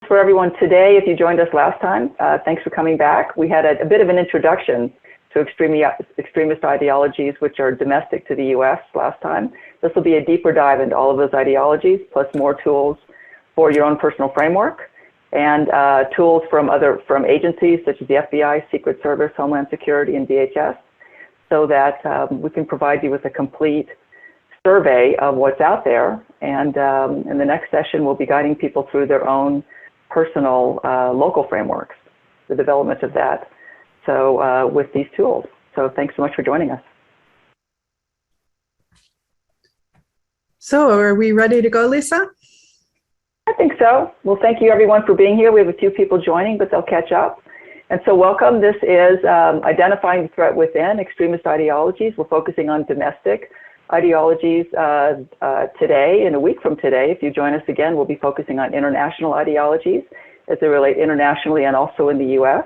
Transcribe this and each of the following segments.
For everyone today, if you joined us last time, thanks for coming back. We had a bit of an introduction to extremist ideologies, which are domestic to the U.S. last time. This will be a deeper dive into all of those ideologies, plus more tools for your own personal framework, and tools from agencies such as the FBI, Secret Service, Homeland Security, and DHS, so that we can provide you with a complete survey of what's out there. And in the next session, we'll be guiding people through their own personal local frameworks, the development of that, so with these tools. So thanks so much for joining us. So are we ready to go, Lisa? I think so. Well, thank you everyone for being here. We have a few people joining, but they'll catch up. And so welcome. This is Identifying the Threat Within, Extremist Ideologies. We're focusing on domestic ideologies today. In a week from today, if you join us again, we'll be focusing on international ideologies as they relate internationally and also in the U.S.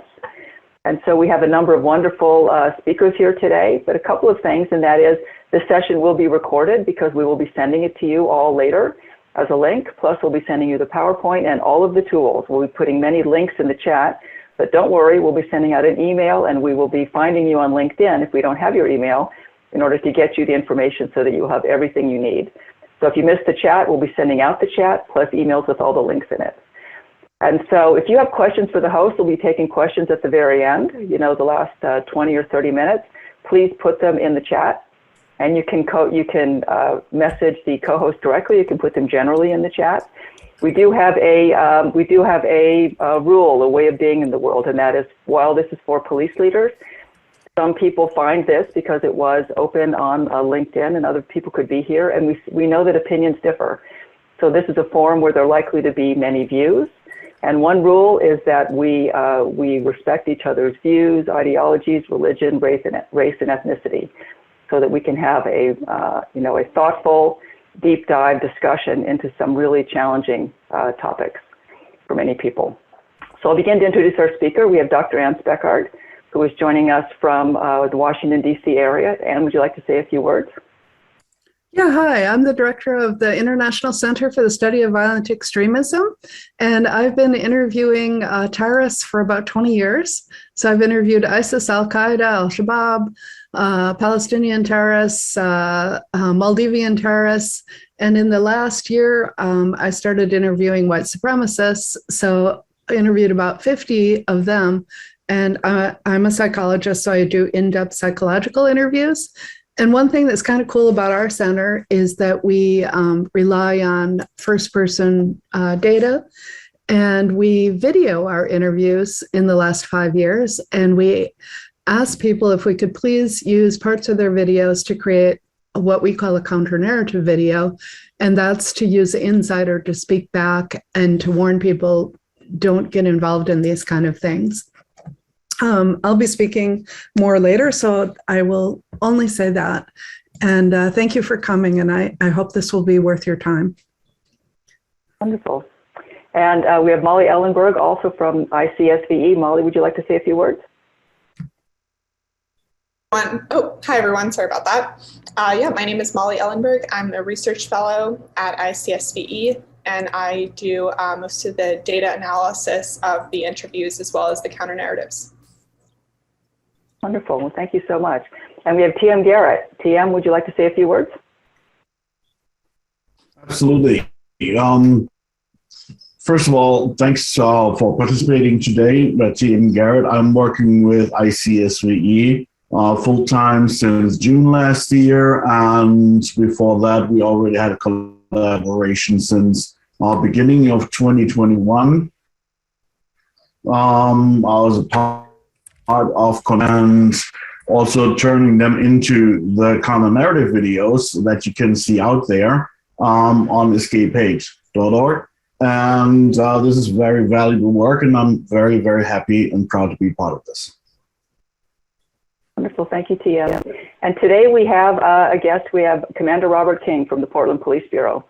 And so we have a number of wonderful speakers here today, but a couple of things, and that is this session will be recorded because we will be sending it to you all later as a link. Plus, we'll be sending you the PowerPoint and all of the tools. We'll be putting many links in the chat, but don't worry, we'll be sending out an email, and we will be finding you on LinkedIn if we don't have your email, in order to get you the information so that you'll have everything you need. So if you missed the chat, we'll be sending out the chat plus emails with all the links in it. And so if you have questions for the host, we'll be taking questions at the very end, the last 20 or 30 minutes. Please put them in the chat, and you can message the co-host directly. You can put them generally in the chat. We do have a rule, a way of being in the world, and that is, while this is for police leaders, some people find this because it was open on LinkedIn and other people could be here, and we know that opinions differ. So this is a forum where there are likely to be many views, and one rule is that we respect each other's views, ideologies, religion, race and ethnicity, so that we can have a thoughtful, deep dive discussion into some really challenging topics for many people. So I'll begin to introduce our speaker. We have Dr. Ann Speckhard, who is joining us from the Washington, D.C. area. Anne, would you like to say a few words? Yeah, hi, I'm the director of the International Center for the Study of Violent Extremism, and I've been interviewing terrorists for about 20 years. So I've interviewed ISIS, Al-Qaeda, Al-Shabaab, Palestinian terrorists, Maldivian terrorists, and in the last year, I started interviewing white supremacists, so I interviewed about 50 of them. And I'm a psychologist, so I do in-depth psychological interviews. And one thing that's kind of cool about our center is that we rely on first-person data, and we video our interviews in the last 5 years. And we asked people if we could please use parts of their videos to create what we call a counter-narrative video. And that's to use the insider to speak back and to warn people, don't get involved in these kind of things. I'll be speaking more later, so I will only say that. And thank you for coming, and I hope this will be worth your time. Wonderful. And we have Molly Ellenberg, also from ICSVE. Molly, would you like to say a few words? Oh, hi everyone, sorry about that. Yeah, my name is Molly Ellenberg. I'm a research fellow at ICSVE, and I do most of the data analysis of the interviews as well as the counter narratives. Wonderful. Well, thank you so much. And we have TM Garret. TM, would you like to say a few words? Absolutely. First of all, thanks for participating today. TM Garret. I'm working with ICSVE full-time since June last year. And before that, we already had a collaboration since beginning of 2021. I was a part of and also turning them into the common narrative videos that you can see out there on escapehate.org. And this is very valuable work, and I'm very, very happy and proud to be part of this. Wonderful. Thank you, Tia. And today we have a guest. We have Commander Robert King from the Portland Police Bureau.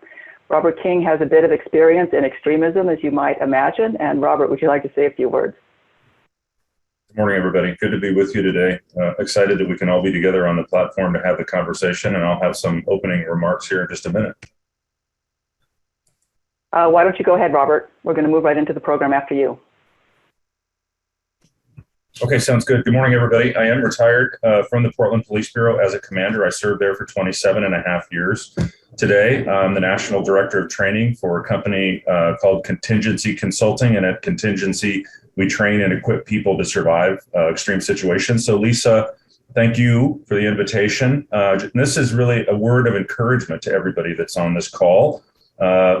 Robert King has a bit of experience in extremism, as you might imagine. And Robert, would you like to say a few words? Good morning, everybody. Good to be with you today. Excited that we can all be together on the platform to have the conversation, and I'll have some opening remarks here in just a minute. Why don't you go ahead, Robert? We're going to move right into the program after you. Okay, sounds good. Good morning, everybody. I am retired from the Portland Police Bureau as a commander. I served there for 27.5 years. Today, I'm the National Director of Training for a company called Contingency Consulting. And at Contingency, we train and equip people to survive extreme situations. So, Lisa, thank you for the invitation. This is really a word of encouragement to everybody that's on this call.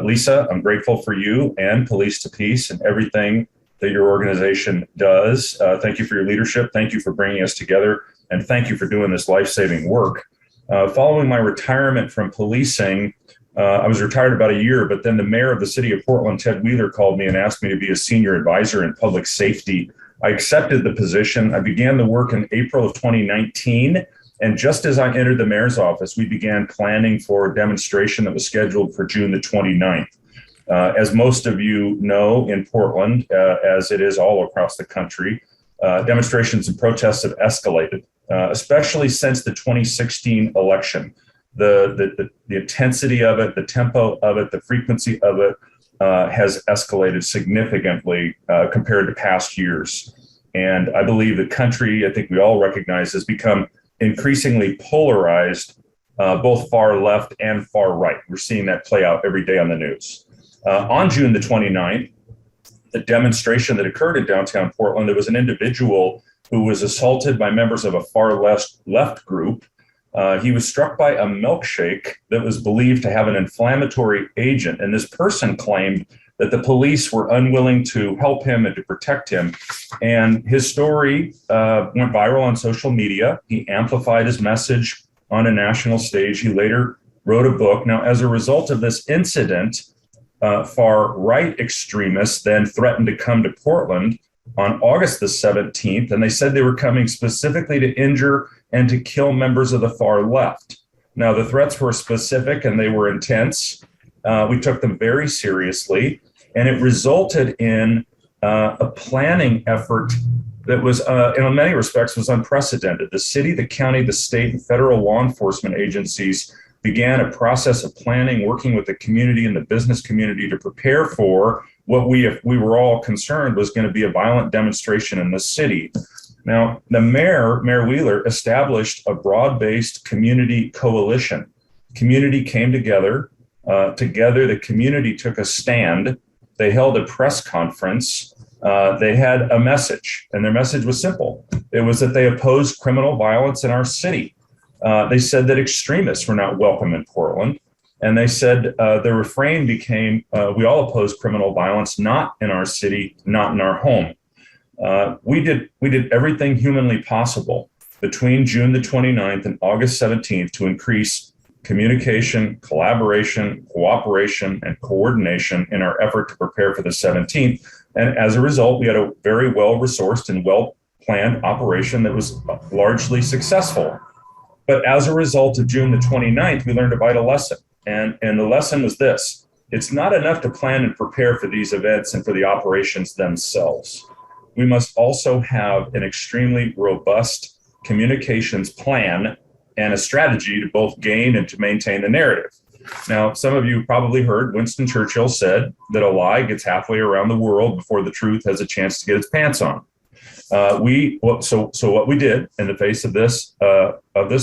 Lisa, I'm grateful for you and Police to Peace and everything that your organization does. Thank you for your leadership. Thank you for bringing us together. And thank you for doing this life-saving work. Following my retirement from policing, I was retired about a year, but then the mayor of the city of Portland, Ted Wheeler, called me and asked me to be a senior advisor in public safety. I accepted the position. I began the work in April of 2019. And just as I entered the mayor's office, we began planning for a demonstration that was scheduled for June the 29th. As most of you know, in Portland, as it is all across the country, demonstrations and protests have escalated, especially since the 2016 election. The intensity of it, the tempo of it, the frequency of it has escalated significantly compared to past years. And I believe the country, I think we all recognize, has become increasingly polarized, both far left and far right. We're seeing that play out every day on the news. On June the 29th, the demonstration that occurred in downtown Portland, there was an individual who was assaulted by members of a far left group. He was struck by a milkshake that was believed to have an inflammatory agent. And this person claimed that the police were unwilling to help him and to protect him. And his story went viral on social media. He amplified his message on a national stage. He later wrote a book. Now, as a result of this incident, far-right extremists then threatened to come to Portland on August the 17th, and they said they were coming specifically to injure and to kill members of the far left. Now, the threats were specific and they were intense. We took them very seriously, and it resulted in a planning effort that was, in many respects, was unprecedented. The city, the county, the state, and federal law enforcement agencies began a process of planning, working with the community and the business community to prepare for what if we were all concerned, was going to be a violent demonstration in the city. Now, the Mayor Wheeler, established a broad-based community coalition. Community came together. Together, the community took a stand. They held a press conference. They had a message, and their message was simple. It was that they opposed criminal violence in our city. They said that extremists were not welcome in Portland. And they said the refrain became, we all oppose criminal violence, not in our city, not in our home. We did everything humanly possible between June the 29th and August 17th to increase communication, collaboration, cooperation, and coordination in our effort to prepare for the 17th. And as a result, we had a very well-resourced and well-planned operation that was largely successful. But as a result of June the 29th, we learned a vital lesson. And the lesson was this: it's not enough to plan and prepare for these events and for the operations themselves. We must also have an extremely robust communications plan and a strategy to both gain and to maintain the narrative. Now, some of you probably heard Winston Churchill said that a lie gets halfway around the world before the truth has a chance to get its pants on. So what we did in the face of this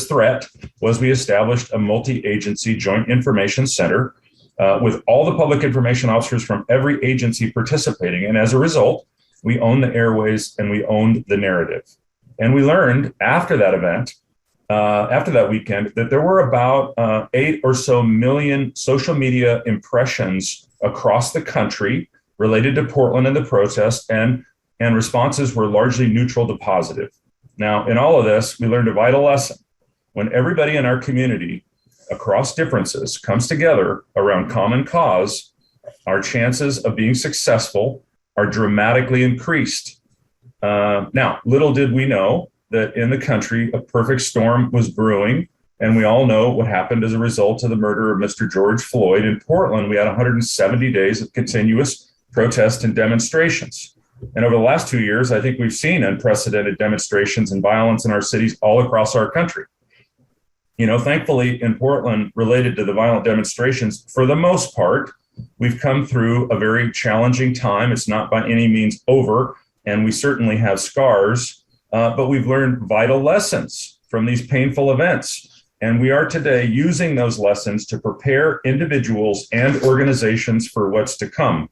threat was we established a multi-agency joint information center with all the public information officers from every agency participating. And as a result, we owned the airways and we owned the narrative. And we learned after that event, after that weekend, that there were about 8 or so million social media impressions across the country related to Portland and the protest, and responses were largely neutral to positive. Now, in all of this, we learned a vital lesson. When everybody in our community across differences comes together around common cause, our chances of being successful are dramatically increased. Now, little did we know that in the country, a perfect storm was brewing, and we all know what happened as a result of the murder of Mr. George Floyd. In Portland, we had 170 days of continuous protest and demonstrations. And over the last 2 years, I think we've seen unprecedented demonstrations and violence in our cities all across our country. You know, thankfully in Portland, related to the violent demonstrations, for the most part, We've come through a very challenging time. It's not by any means over, and we certainly have scars, but we've learned vital lessons from these painful events. And we are today using those lessons to prepare individuals and organizations for what's to come.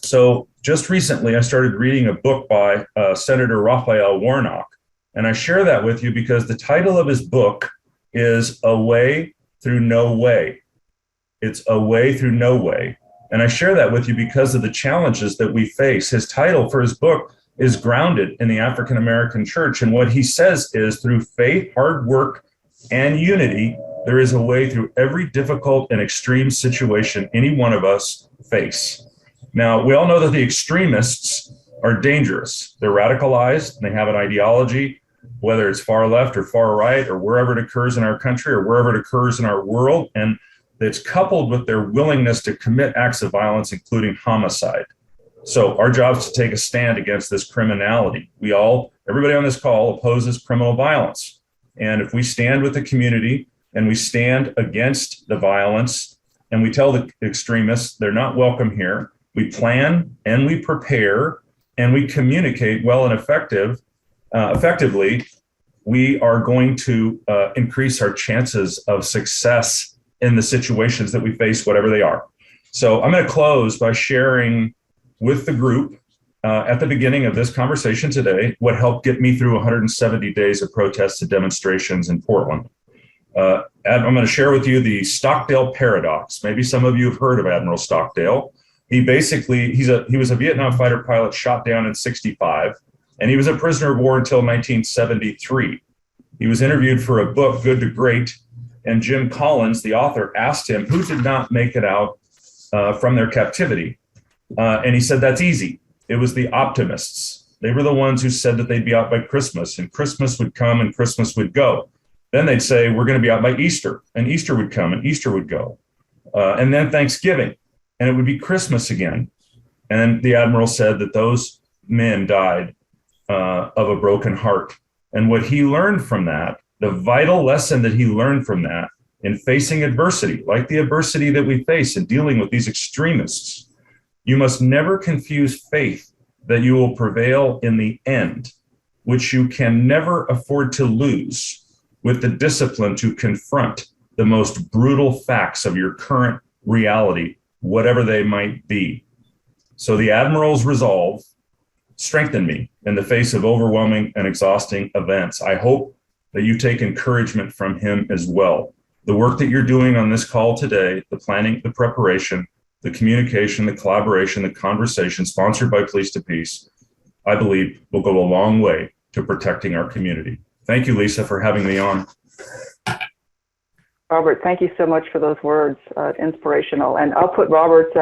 So just recently, I started reading a book by Senator Raphael Warnock, and I share that with you because the title of his book is A Way Through No Way. It's A Way Through No Way. And I share that with you because of the challenges that we face. His title for his book is grounded in the African American church. And what he says is through faith, hard work, and unity, there is a way through every difficult and extreme situation any one of us face. Now, we all know that the extremists are dangerous. They're radicalized, and they have an ideology, whether it's far left or far right, or wherever it occurs in our country or wherever it occurs in our world. And it's coupled with their willingness to commit acts of violence, including homicide. So our job is to take a stand against this criminality. Everybody on this call opposes criminal violence. And if we stand with the community and we stand against the violence and we tell the extremists they're not welcome here, we plan and we prepare and we communicate well and effectively, we are going to increase our chances of success in the situations that we face, whatever they are. So I'm going to close by sharing with the group at the beginning of this conversation today what helped get me through 170 days of protests and demonstrations in Portland. I'm going to share with you the Stockdale paradox. Maybe some of you have heard of Admiral Stockdale. He was a Vietnam fighter pilot shot down in 1965, and he was a prisoner of war until 1973. He was interviewed for a book, Good to Great, and Jim Collins, the author, asked him who did not make it out from their captivity. And he said, that's easy. It was the optimists. They were the ones who said that they'd be out by Christmas, and Christmas would come and Christmas would go. Then they'd say, we're going to be out by Easter, and Easter would come and Easter would go. And then Thanksgiving, and it would be Christmas again. And the admiral said that those men died of a broken heart. And what he learned from that, the vital lesson that he learned from that in facing adversity, like the adversity that we face in dealing with these extremists, you must never confuse faith that you will prevail in the end, which you can never afford to lose, with the discipline to confront the most brutal facts of your current reality, whatever they might be. So the admiral's resolve strengthened me in the face of overwhelming and exhausting events. I hope that you take encouragement from him as well. The work that you're doing on this call today, the planning, the preparation, the communication, the collaboration, the conversation sponsored by Police to Peace, I believe will go a long way to protecting our community. Thank you, Lisa, for having me on. Robert, thank you so much for those words, inspirational. And I'll put Robert's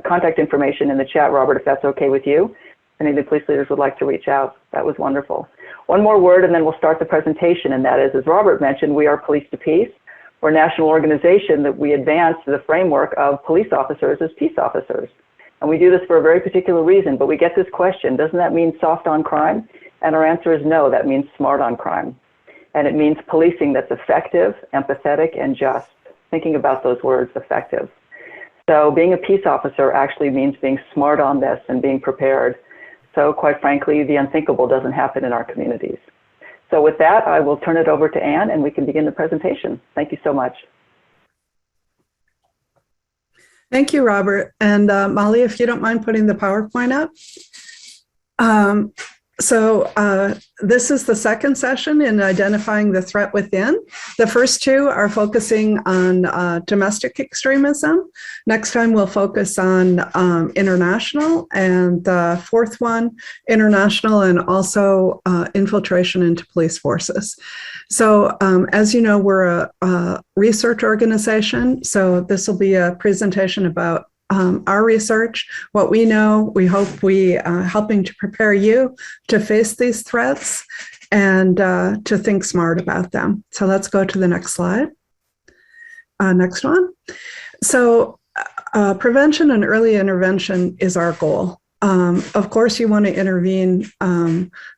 contact information in the chat, Robert, if that's okay with you. Any of the police leaders would like to reach out. That was wonderful. One more word and then we'll start the presentation, and that is, as Robert mentioned, we are Police to Peace. We're a national organization that we advance the framework of police officers as peace officers. And we do this for a very particular reason, but we get this question, doesn't that mean soft on crime? And our answer is no, that means smart on crime. And it means policing that's effective, empathetic, and just. Thinking about those words, effective. So being a peace officer actually means being smart on this and being prepared. So quite frankly, the unthinkable doesn't happen in our communities. So with that, I will turn it over to Anne and we can begin the presentation. Thank you so much. Thank you, Robert. And Molly, if you don't mind putting the PowerPoint up. This is the second session in identifying the threat within. The first two are focusing on domestic extremism. Next time we'll focus on international, and the fourth one, international and also infiltration into police forces. So as you know, we're a research organization. So this will be a presentation about our research, what we know. We hope we helping to prepare you to face these threats and to think smart about them. So let's go to the next slide. Next one. So prevention and early intervention is our goal. Of course, you want to intervene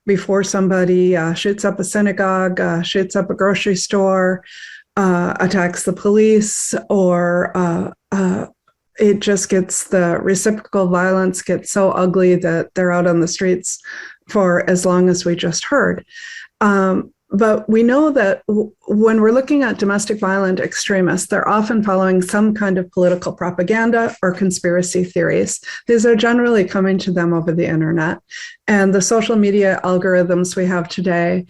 before somebody shoots up a synagogue, shoots up a grocery store, attacks the police, or it just gets, the reciprocal violence gets so ugly that they're out on the streets for as long as we just heard. But we know that when we're looking at domestic violent extremists, they're often following some kind of political propaganda or conspiracy theories. These are generally coming to them over the internet. And the social media algorithms we have today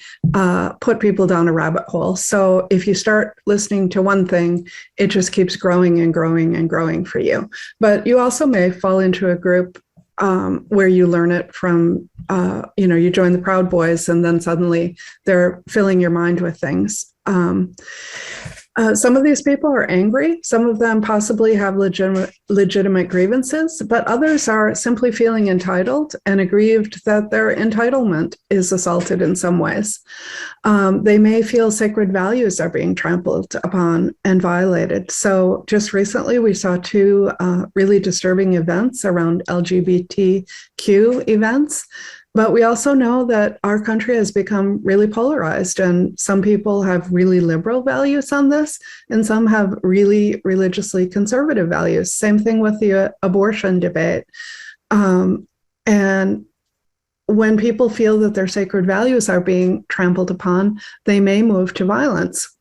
put people down a rabbit hole. So if you start listening to one thing, it just keeps growing and growing and growing for you. But you also may fall into a group where you learn it from, you join the Proud Boys, and then suddenly they're filling your mind with things. Some of these people are angry. Some of them possibly have legitimate grievances, but others are simply feeling entitled and aggrieved that their entitlement is assaulted in some ways. They may feel sacred values are being trampled upon and violated. So just recently, we saw two really disturbing events around LGBTQ events. But we also know that our country has become really polarized, and some people have really liberal values on this, and some have really religiously conservative values. Same thing with the abortion debate. And when people feel that their sacred values are being trampled upon, they may move to violence.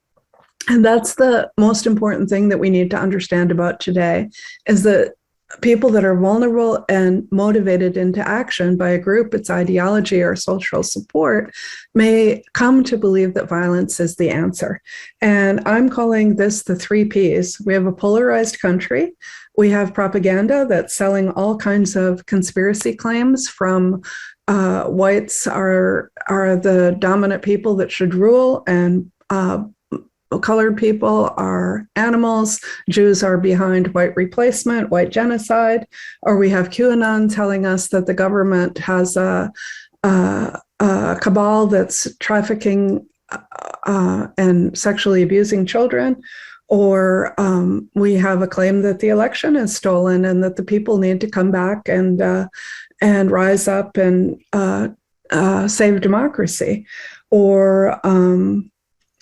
And that's the most important thing that we need to understand about today, is that people that are vulnerable and motivated into action by a group, its ideology or social support, may come to believe that violence is the answer. And I'm calling this the 3 Ps. We have a polarized country. We have propaganda that's selling all kinds of conspiracy claims from whites are the dominant people that should rule, and colored people are animals, Jews are behind white replacement, white genocide, or we have QAnon telling us that the government has a cabal that's trafficking and sexually abusing children, or we have a claim that the election is stolen and that the people need to come back and rise up and save democracy, or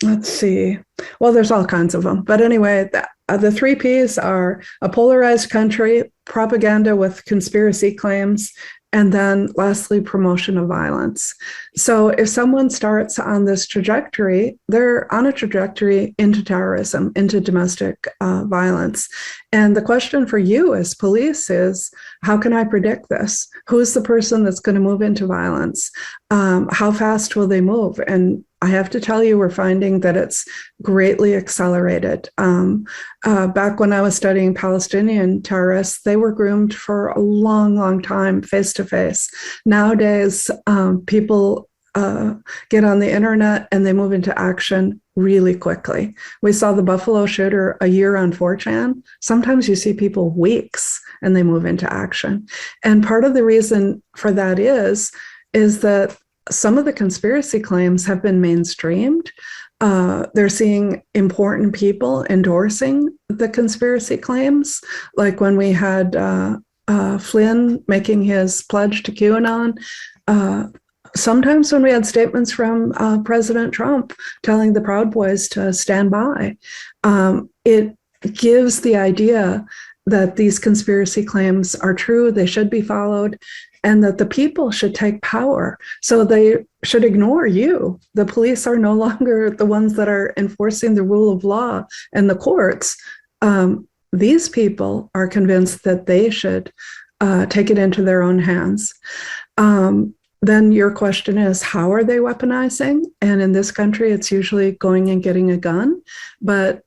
let's see. Well, there's all kinds of them. But anyway, the 3 Ps are a polarized country, propaganda with conspiracy claims, and then lastly, promotion of violence. So if someone starts on this trajectory, they're on a trajectory into terrorism, into domestic violence. And the question for you as police is, how can I predict this? Who's the person that's going to move into violence? How fast will they move? And I have to tell you, we're finding that it's greatly accelerated. Back when I was studying Palestinian terrorists, they were groomed for a long, long time, face to face. Nowadays, people get on the internet and they move into action really quickly. We saw the Buffalo shooter a year on 4chan. Sometimes you see people weeks and they move into action. And part of the reason for that is that some of the conspiracy claims have been mainstreamed. They're seeing important people endorsing the conspiracy claims, like when we had Flynn making his pledge to QAnon. Sometimes when we had statements from President Trump telling the Proud Boys to stand by, it gives the idea that these conspiracy claims are true, they should be followed, and that the people should take power. So they should ignore you. The police are no longer the ones that are enforcing the rule of law and the courts. These people are convinced that they should take it into their own hands. Then your question is, how are they weaponizing? And in this country, it's usually going and getting a gun. But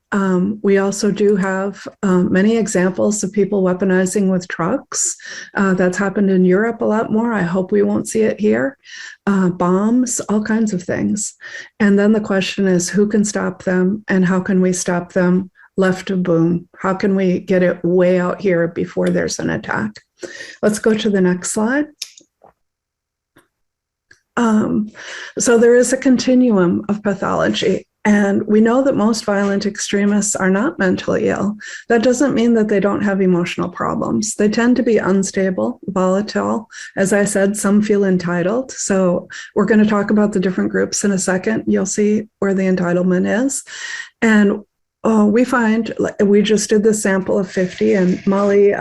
we also do have many examples of people weaponizing with trucks. That's happened in Europe a lot more. I hope we won't see it here. Bombs, all kinds of things. And then the question is, who can stop them and how can we stop them left of boom? How can we get it way out here before there's an attack? Let's go to the next slide. So there is a continuum of pathology, and we know that most violent extremists are not mentally ill. That doesn't mean that they don't have emotional problems. They tend to be unstable, volatile. As I said, some feel entitled. So we're going to talk about the different groups in a second. You'll see where the entitlement is. And we find, we just did the sample of 50, and Molly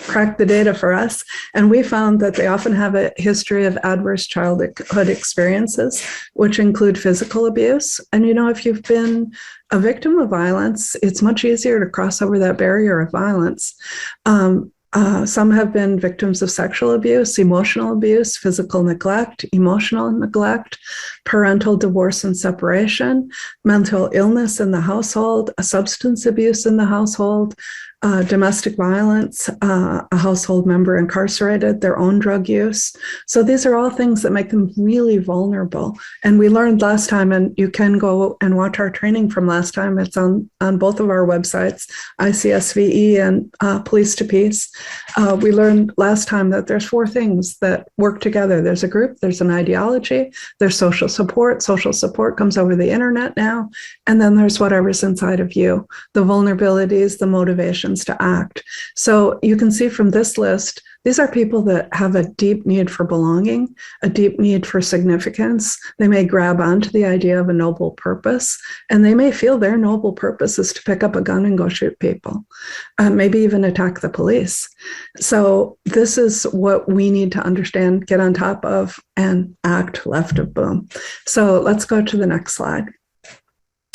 cracked the data for us, and we found that they often have a history of adverse childhood experiences, which include physical abuse. And if you've been a victim of violence, it's much easier to cross over that barrier of violence. Some have been victims of sexual abuse, emotional abuse, physical neglect, emotional neglect, parental divorce and separation, mental illness in the household, substance abuse in the household, domestic violence, a household member incarcerated, their own drug use. So these are all things that make them really vulnerable. And we learned last time, and you can go and watch our training from last time. It's on both of our websites, ICSVE and Police to Peace. We learned last time that there's 4 things that work together. There's a group, there's an ideology, there's social support. Social support comes over the internet now. And then there's whatever's inside of you, the vulnerabilities, the motivations to act. So you can see from this list, these are people that have a deep need for belonging, a deep need for significance. They may grab onto the idea of a noble purpose, and they may feel their noble purpose is to pick up a gun and go shoot people, maybe even attack the police. So this is what we need to understand, get on top of, and act left of boom. So let's go to the next slide.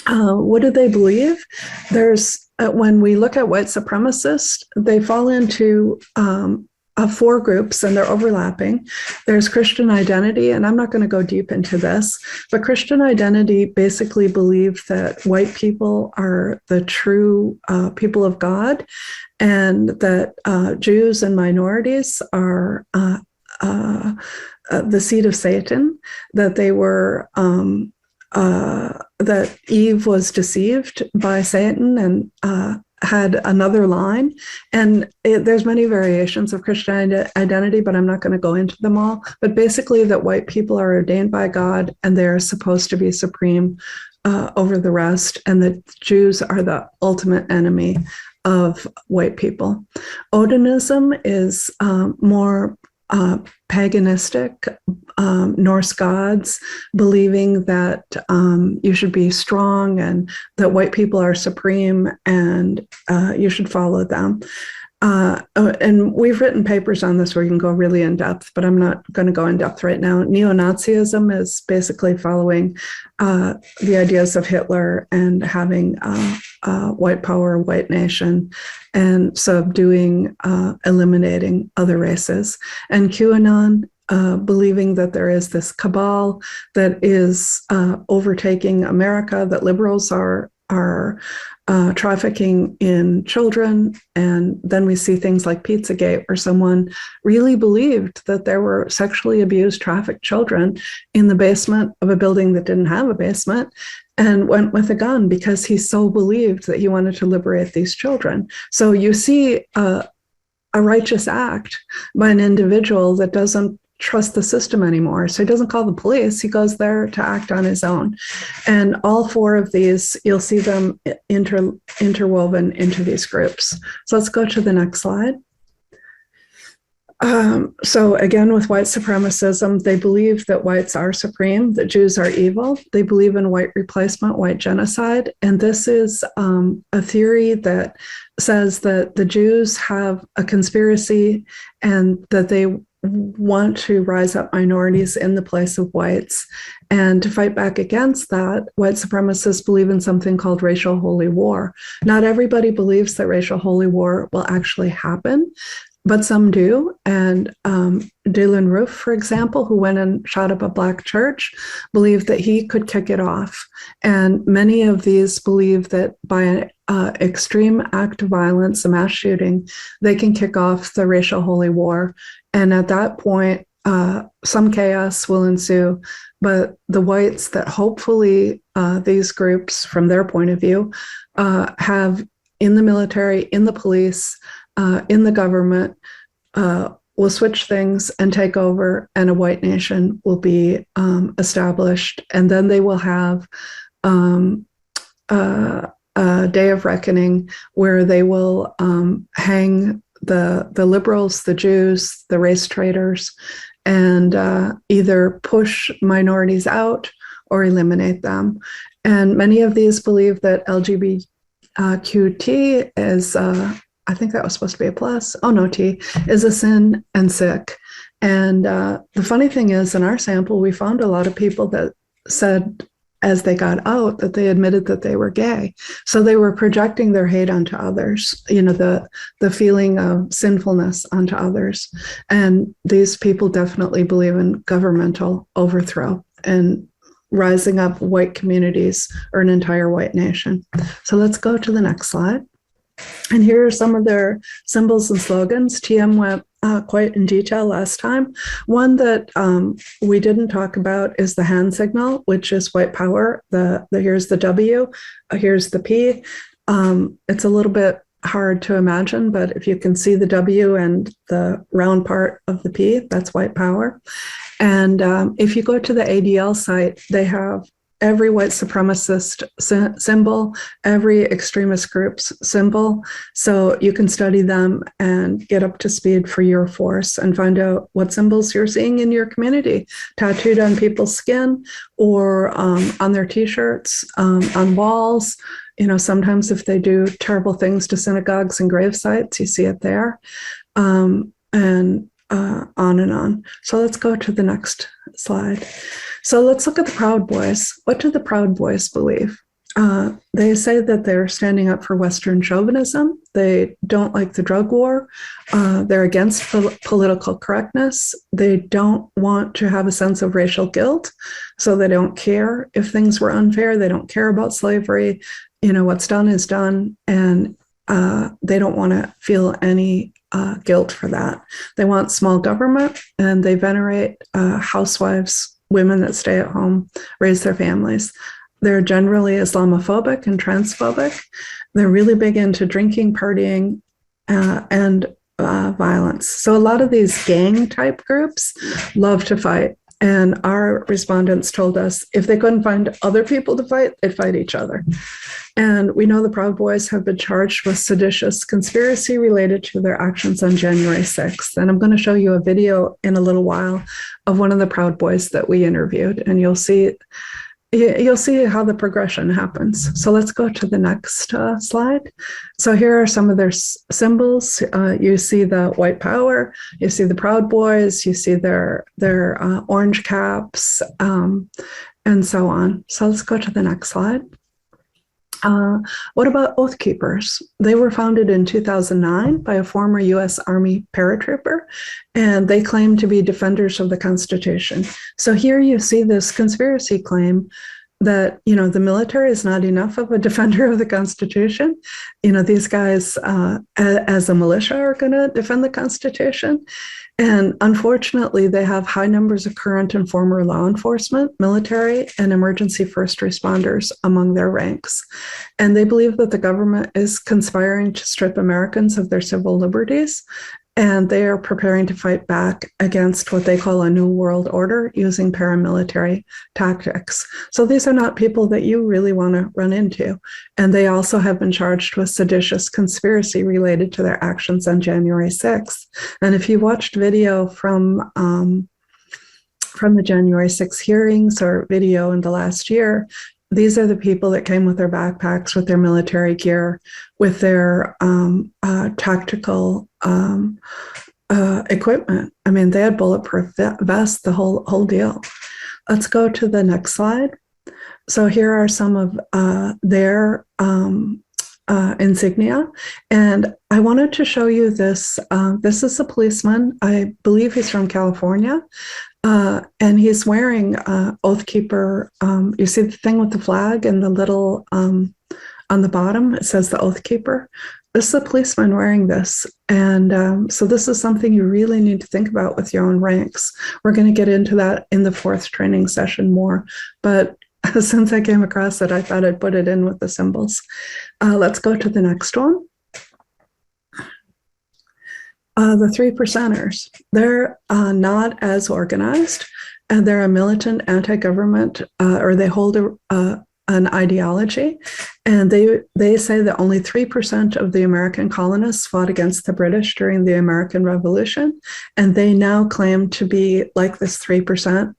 What do they believe? When we look at white supremacists, they fall into 4 groups, and they're overlapping. There's Christian identity, and I'm not going to go deep into this, but Christian identity basically believe that white people are the true people of God, and that Jews and minorities are the seed of Satan, that they were that Eve was deceived by Satan and had another line. And there's many variations of Christian identity, but I'm not going to go into them all. But basically that white people are ordained by God, and they're supposed to be supreme over the rest, and that Jews are the ultimate enemy of white people. Odinism is more paganistic, Norse gods, believing that you should be strong and that white people are supreme and you should follow them. And we've written papers on this where you can go really in depth, but I'm not going to go in depth right now. Neo-Nazism is basically following the ideas of Hitler and having white power, white nation, and subduing, eliminating other races. And QAnon, believing that there is this cabal that is overtaking America, that liberals are trafficking in children. And then we see things like Pizzagate, where someone really believed that there were sexually abused, trafficked children in the basement of a building that didn't have a basement, and went with a gun because he so believed that he wanted to liberate these children. So you see a righteous act by an individual that doesn't trust the system anymore. So he doesn't call the police, he goes there to act on his own. And all 4 of these, you'll see them interwoven into these groups. So let's go to the next slide. So again, with white supremacism, they believe that whites are supreme, that Jews are evil. They believe in white replacement, white genocide. And this is a theory that says that the Jews have a conspiracy and that they want to rise up minorities in the place of whites. And to fight back against that, white supremacists believe in something called racial holy war. Not everybody believes that racial holy war will actually happen, but some do. And Dylan Roof, for example, who went and shot up a black church, believed that he could kick it off. And many of these believe that by an extreme act of violence, a mass shooting, they can kick off the racial holy war. And at that point, some chaos will ensue. But the whites that hopefully these groups, from their point of view, have in the military, in the police, in the government, will switch things and take over, and a white nation will be established. And then they will have a day of reckoning where they will hang the liberals, the Jews, the race traitors, and either push minorities out or eliminate them. And many of these believe that LGBTQT is, I think that was supposed to be a plus. Oh, no, T is a sin and sick. And the funny thing is, in our sample, we found a lot of people that said, as they got out, that they admitted that they were gay. So they were projecting their hate onto others, the feeling of sinfulness onto others. And these people definitely believe in governmental overthrow and rising up white communities or an entire white nation. So let's go to the next slide. And here are some of their symbols and slogans. TM went quite in detail last time. One that we didn't talk about is the hand signal, which is white power. Here's the W, here's the P. It's a little bit hard to imagine, but if you can see the W and the round part of the P, that's white power. And if you go to the ADL site, they have every white supremacist symbol, every extremist group's symbol. So you can study them and get up to speed for your force and find out what symbols you're seeing in your community, tattooed on people's skin or on their T-shirts, on walls. Sometimes if they do terrible things to synagogues and grave sites, you see it there, and on and on. So let's go to the next slide. So let's look at the Proud Boys. What do the Proud Boys believe? They say that they're standing up for Western chauvinism. They don't like the drug war. They're against political correctness. They don't want to have a sense of racial guilt. So they don't care if things were unfair. They don't care about slavery. What's done is done. And they don't want to feel any guilt for that. They want small government, and they venerate housewives, women that stay at home, raise their families. They're generally Islamophobic and transphobic. They're really big into drinking, partying, and violence. So a lot of these gang type groups love to fight. And our respondents told us if they couldn't find other people to fight, they'd fight each other. And we know the Proud Boys have been charged with seditious conspiracy related to their actions on January 6th. And I'm going to show you a video in a little while of one of the Proud Boys that we interviewed, and you'll see how the progression happens. So let's go to the next slide. So here are some of their symbols. You see the white power, you see the Proud Boys, you see their orange caps, and so on. So let's go to the next slide. What about Oath Keepers? They were founded in 2009 by a former U.S. Army paratrooper, and they claim to be defenders of the Constitution. So here you see this conspiracy claim that, the military is not enough of a defender of the Constitution. These guys, as a militia, are going to defend the Constitution. And unfortunately, they have high numbers of current and former law enforcement, military, and emergency first responders among their ranks. And they believe that the government is conspiring to strip Americans of their civil liberties. And they are preparing to fight back against what they call a new world order using paramilitary tactics. So these are not people that you really want to run into. And they also have been charged with seditious conspiracy related to their actions on January 6th. And if you watched video from the January 6th hearings or video in the last year, these are the people that came with their backpacks, with their military gear, with their tactical equipment. I mean, they had bulletproof vests, the whole deal. Let's go to the next slide. So here are some of their insignia. And I wanted to show you this. This is a policeman. I believe he's from California. And he's wearing Oath Keeper. You see the thing with the flag and the little, on the bottom, it says the Oath Keeper. This is a policeman wearing this. And so this is something you really need to think about with your own ranks. We're going to get into that in the 4th training session more. But since I came across it, I thought I'd put it in with the symbols. Let's go to the next one. The 3 percenters, they're not as organized, and they're a militant anti-government, or they hold an ideology, and they say that only 3% of the American colonists fought against the British during the American Revolution, and they now claim to be like this 3%,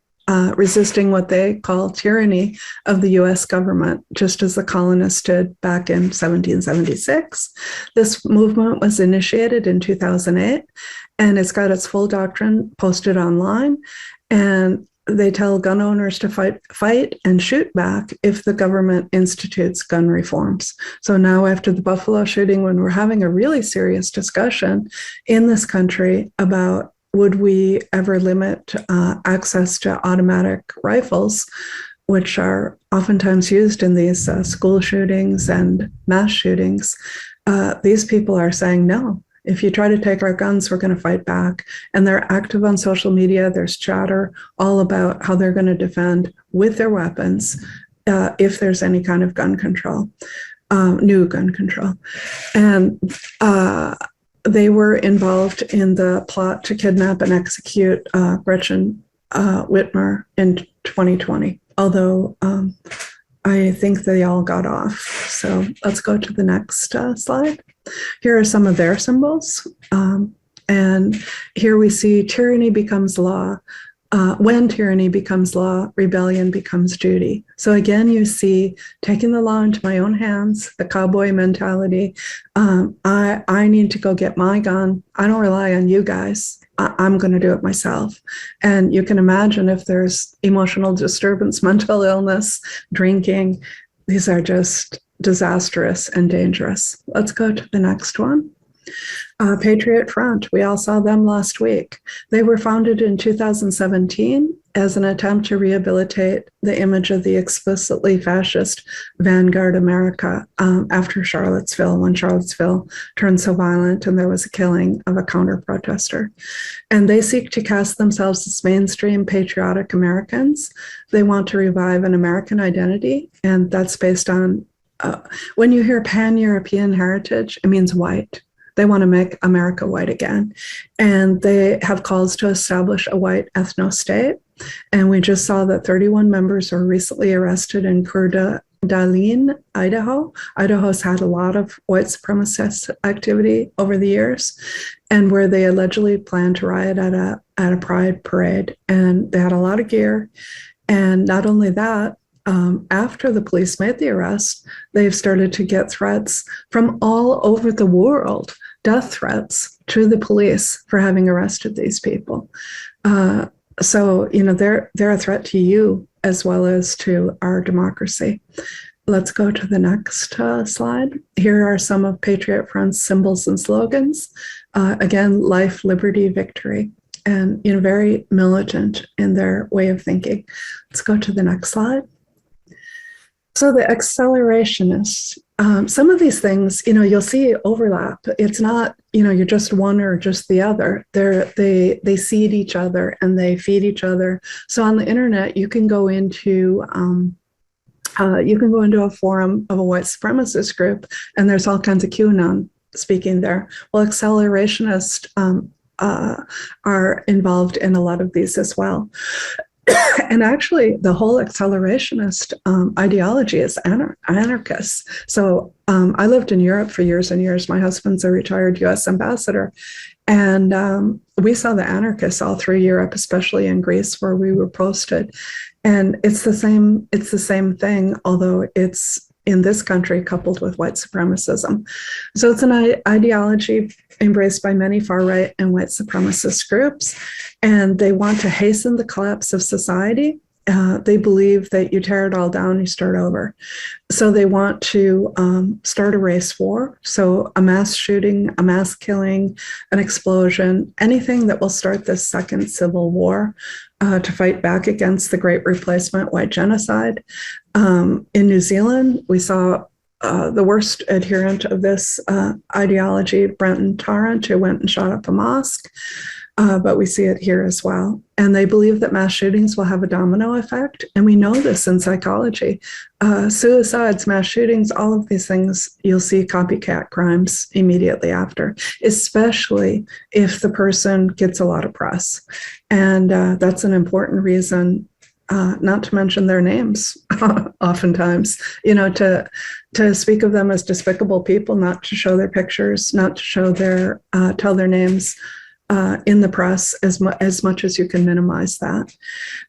resisting what they call tyranny of the U.S. government, just as the colonists did back in 1776. This movement was initiated in 2008, and it's got its full doctrine posted online, and they tell gun owners to fight and shoot back if the government institutes gun reforms. So now after the Buffalo shooting, when we're having a really serious discussion in this country about would we ever limit access to automatic rifles, which are oftentimes used in these school shootings and mass shootings, these people are saying no. If you try to take our guns, we're going to fight back. And they're active on social media. There's chatter all about how they're going to defend with their weapons if there's any kind of gun control, new gun control. And they were involved in the plot to kidnap and execute Gretchen Whitmer in 2020, although I think they all got off. So let's go to the next slide. Here are some of their symbols. And here we see tyranny becomes law. When tyranny becomes law, rebellion becomes duty. So again, you see taking the law into my own hands, the cowboy mentality. I need to go get my gun. I don't rely on you guys. I'm going to do it myself. And you can imagine if there's emotional disturbance, mental illness, drinking, these are just disastrous and dangerous. Let's go to the next one. Patriot Front, we all saw them last week. They were founded in 2017 as an attempt to rehabilitate the image of the explicitly fascist vanguard America after Charlottesville, when Charlottesville turned so violent and there was a killing of a counter-protester. And they seek to cast themselves as mainstream patriotic Americans. They want to revive an American identity, and that's based on, when you hear pan-European heritage, it means white. They want to make America white again. And they have calls to establish a white ethno-state. And we just saw that 31 members were recently arrested in Coeur d'Alene, Idaho. Idaho's had a lot of white supremacist activity over the years, and where they allegedly planned to riot at a pride parade. And they had a lot of gear. And not only that, after the police made the arrest, they've started to get threats from all over the world, death threats to the police for having arrested these people. So, you know, they're a threat to you as well as to our democracy. Let's go to the next slide. Here are some of Patriot Front's symbols and slogans. Again, life, liberty, victory. And, you know, very militant in their way of thinking. Let's go to the next slide. So the accelerationists, some of these things, you know, you'll see overlap. It's not, you know, you're just one or just the other. They seed each other and they feed each other. So on the internet, you can go into a forum of a white supremacist group, and there's all kinds of QAnon speaking there. Well, accelerationists are involved in a lot of these as well. And actually, the whole accelerationist ideology is anarchist. So I lived in Europe for years and years. My husband's a retired U.S. ambassador. And we saw the anarchists all through Europe, especially in Greece, where we were posted. And it's the same thing, although it's in this country coupled with white supremacism. So it's an ideology embraced by many far-right and white supremacist groups, and they want to hasten the collapse of society. They believe that you tear it all down, you start over. So they want to start a race war. So a mass shooting, a mass killing, an explosion, anything that will start this second civil war to fight back against the Great Replacement white genocide. In New Zealand, we saw the worst adherent of this ideology, Brenton Tarrant, who went and shot up a mosque. But we see it here as well. And they believe that mass shootings will have a domino effect. And we know this in psychology. Suicides, mass shootings, all of these things, you'll see copycat crimes immediately after, especially if the person gets a lot of press. And that's an important reason not to mention their names, oftentimes, to speak of them as despicable people, not to show their pictures, not to show tell their names in the press as much as you can minimize that.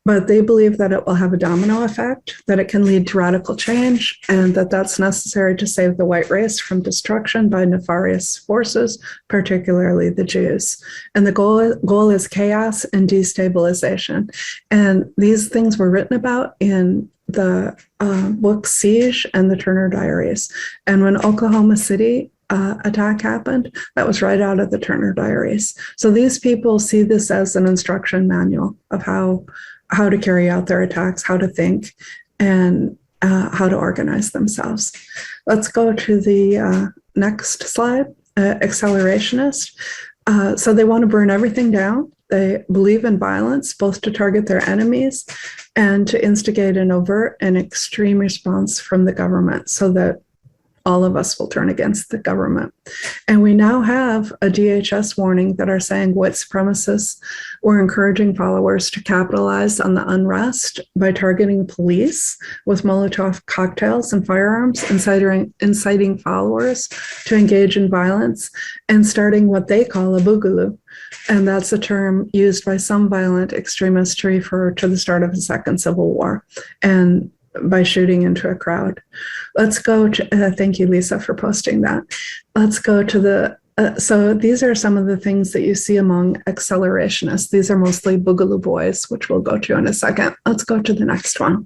But they believe that it will have a domino effect, that it can lead to radical change, and that that's necessary to save the white race from destruction by nefarious forces, particularly the Jews. And the goal is chaos and destabilization. And these things were written about in the book Siege and the Turner Diaries. And when Oklahoma City attack happened, that was right out of the Turner Diaries. So these people see this as an instruction manual of how to carry out their attacks, how to think, and how to organize themselves. Let's go to the next slide. Accelerationist. So they want to burn everything down. They believe in violence, both to target their enemies and to instigate an overt and extreme response from the government so that all of us will turn against the government. And we now have a DHS warning that are saying white supremacists were encouraging followers to capitalize on the unrest by targeting police with Molotov cocktails and firearms, inciting followers to engage in violence and starting what they call a boogaloo. And that's a term used by some violent extremists to refer to the start of the Second Civil War and by shooting into a crowd. Let's go to, thank you, Lisa, for posting that. Let's go to so these are some of the things that you see among accelerationists. These are mostly boogaloo boys, which we'll go to in a second. Let's go to the next one.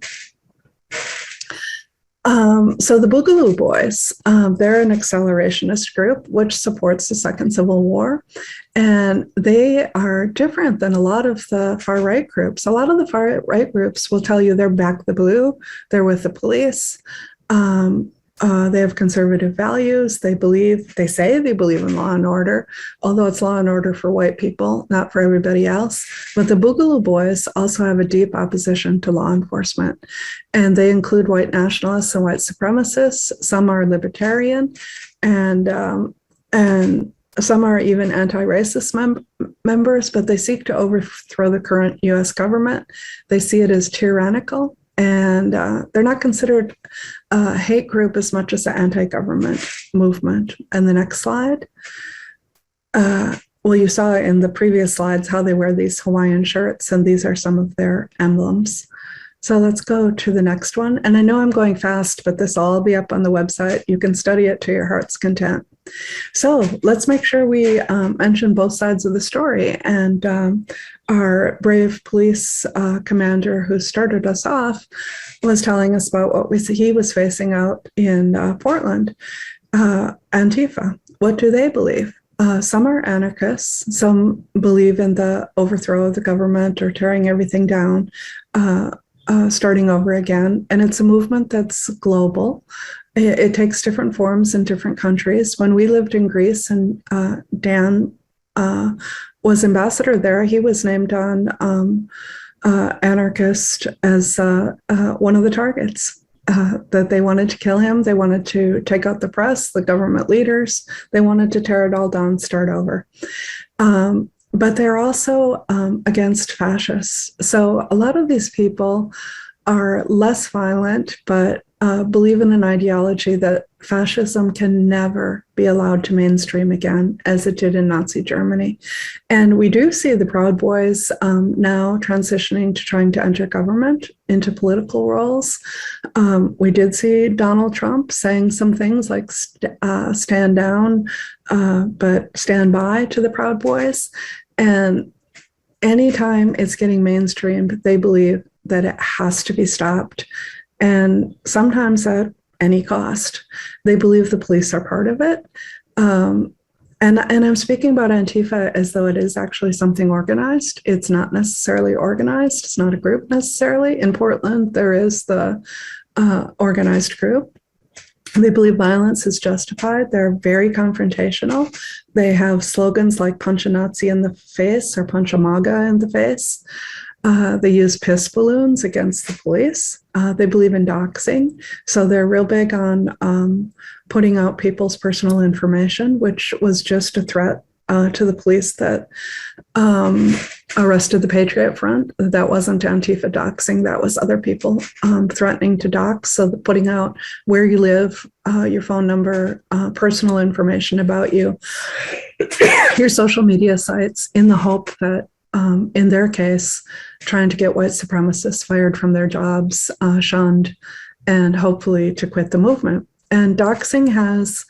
So the Boogaloo Boys, they're an accelerationist group which supports the Second Civil War, and they are different than a lot of the far-right groups. A lot of the far-right groups will tell you they're back the blue, they're with the police, they have conservative values, they say they believe in law and order, although it's law and order for white people, not for everybody else. But the Boogaloo Boys also have a deep opposition to law enforcement, and they include white nationalists and white supremacists. Some are libertarian, and some are even anti-racist members, but they seek to overthrow the current U.S. government. They see it as tyrannical, and they're not considered a hate group as much as an anti-government movement. And the next slide. Well, you saw in the previous slides how they wear these Hawaiian shirts, and these are some of their emblems. So let's go to the next one. And I know I'm going fast, but this will all be up on the website. You can study it to your heart's content. So let's make sure we mention both sides of the story. And our brave police commander who started us off was telling us about what he was facing out in Portland. Antifa, what do they believe? Some are anarchists. Some believe in the overthrow of the government or tearing everything down, starting over again. And it's a movement that's global. It takes different forms in different countries. When we lived in Greece and Dan was ambassador there, he was named on anarchist as one of the targets. That they wanted to kill him. They wanted to take out the press, the government leaders. They wanted to tear it all down, start over. But they're also against fascists. So a lot of these people are less violent, but believe in an ideology that fascism can never be allowed to mainstream again, as it did in Nazi Germany. And we do see the Proud Boys now transitioning to trying to enter government into political roles. We did see Donald Trump saying some things like stand down, but stand by to the Proud Boys. And anytime it's getting mainstreamed, they believe that it has to be stopped. And sometimes at any cost. They believe the police are part of it. And I'm speaking about Antifa as though it is actually something organized. It's not necessarily organized. It's not a group necessarily. In Portland, there is the organized group. They believe violence is justified. They're very confrontational. They have slogans like punch a Nazi in the face or punch a MAGA in the face. They use piss balloons against the police. They believe in doxing. So they're real big on putting out people's personal information, which was just a threat to the police that arrested the Patriot Front. That wasn't Antifa doxing. That was other people threatening to dox. So putting out where you live, your phone number, personal information about you, your social media sites, in the hope that, in their case, trying to get white supremacists fired from their jobs, shunned, and hopefully to quit the movement. And doxing has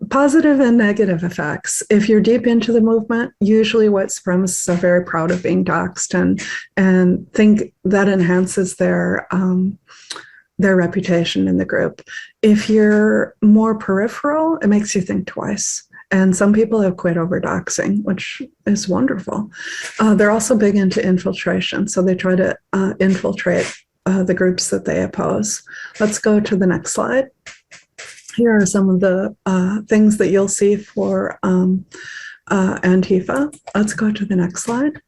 positive and negative effects. If you're deep into the movement, usually white supremacists are very proud of being doxed and think that enhances their reputation in the group. If you're more peripheral, it makes you think twice. And some people have quit over doxing, which is wonderful. They're also big into infiltration, so they try to infiltrate the groups that they oppose. Let's go to the next slide. Here are some of the things that you'll see for Antifa. Let's go to the next slide.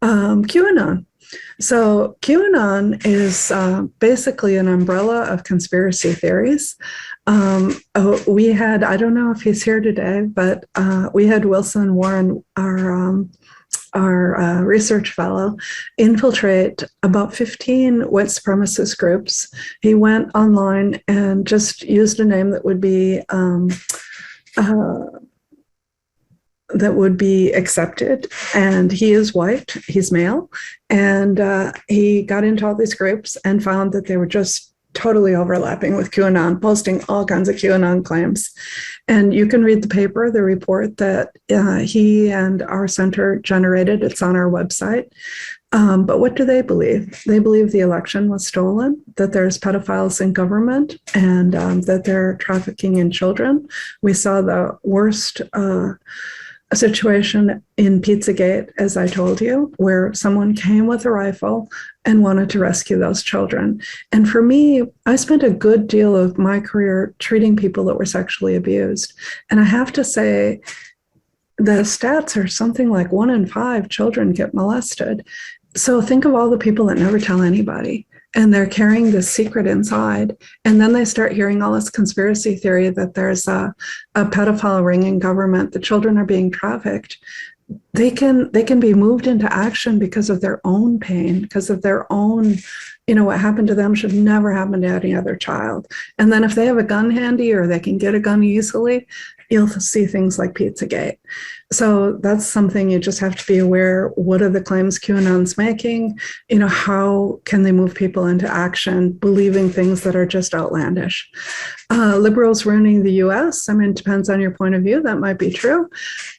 QAnon. So QAnon is basically an umbrella of conspiracy theories. We had, I don't know if he's here today, but we had Wilson Warren, our research fellow, infiltrate about 15 white supremacist groups. He went online and just used a name that would be accepted. And he is white, he's male. And he got into all these groups and found that they were just totally overlapping with QAnon, posting all kinds of QAnon claims. And you can read the paper, the report that he and our center generated. It's on our website. But what do they believe? They believe the election was stolen, that there's pedophiles in government, and that they're trafficking in children. We saw the worst situation in Pizzagate, as I told you, where someone came with a rifle and wanted to rescue those children. And for me, I spent a good deal of my career treating people that were sexually abused. And I have to say, the stats are something like 1 in 5 children get molested. So think of all the people that never tell anybody. And they're carrying this secret inside. And then they start hearing all this conspiracy theory that there's a pedophile ring in government, the children are being trafficked. They can be moved into action because of their own pain, because of their own, what happened to them should never happen to any other child. And then if they have a gun handy or they can get a gun easily, you'll see things like Pizzagate. So that's something you just have to be aware. What are the claims QAnon's making? How can they move people into action, believing things that are just outlandish? Liberals ruining the US, it depends on your point of view. That might be true.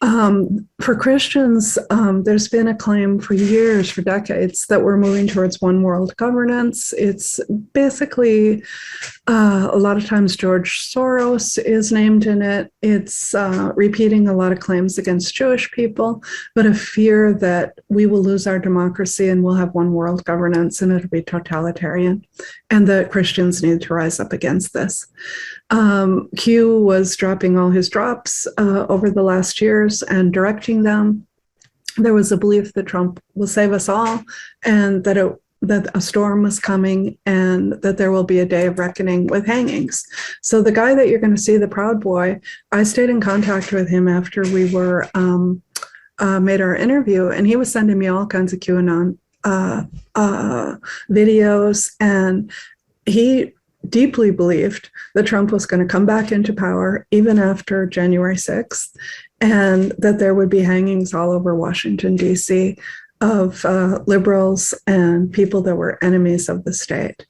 For Christians, there's been a claim for years, for decades, that we're moving towards one world governance. It's basically, a lot of times George Soros is named in it. It's repeating a lot of claims against Jewish people, but a fear that we will lose our democracy and we'll have one world governance and it'll be totalitarian, and that Christians need to rise up against this. Q was dropping all his drops over the last years and directing them. There was a belief that Trump will save us all, and that a storm was coming, and that there will be a day of reckoning with hangings. So the guy that you're going to see, the Proud Boy, I stayed in contact with him after we were made our interview, and he was sending me all kinds of QAnon videos, and he deeply believed that Trump was going to come back into power even after January 6th, and that there would be hangings all over Washington, D.C., of liberals and people that were enemies of the state.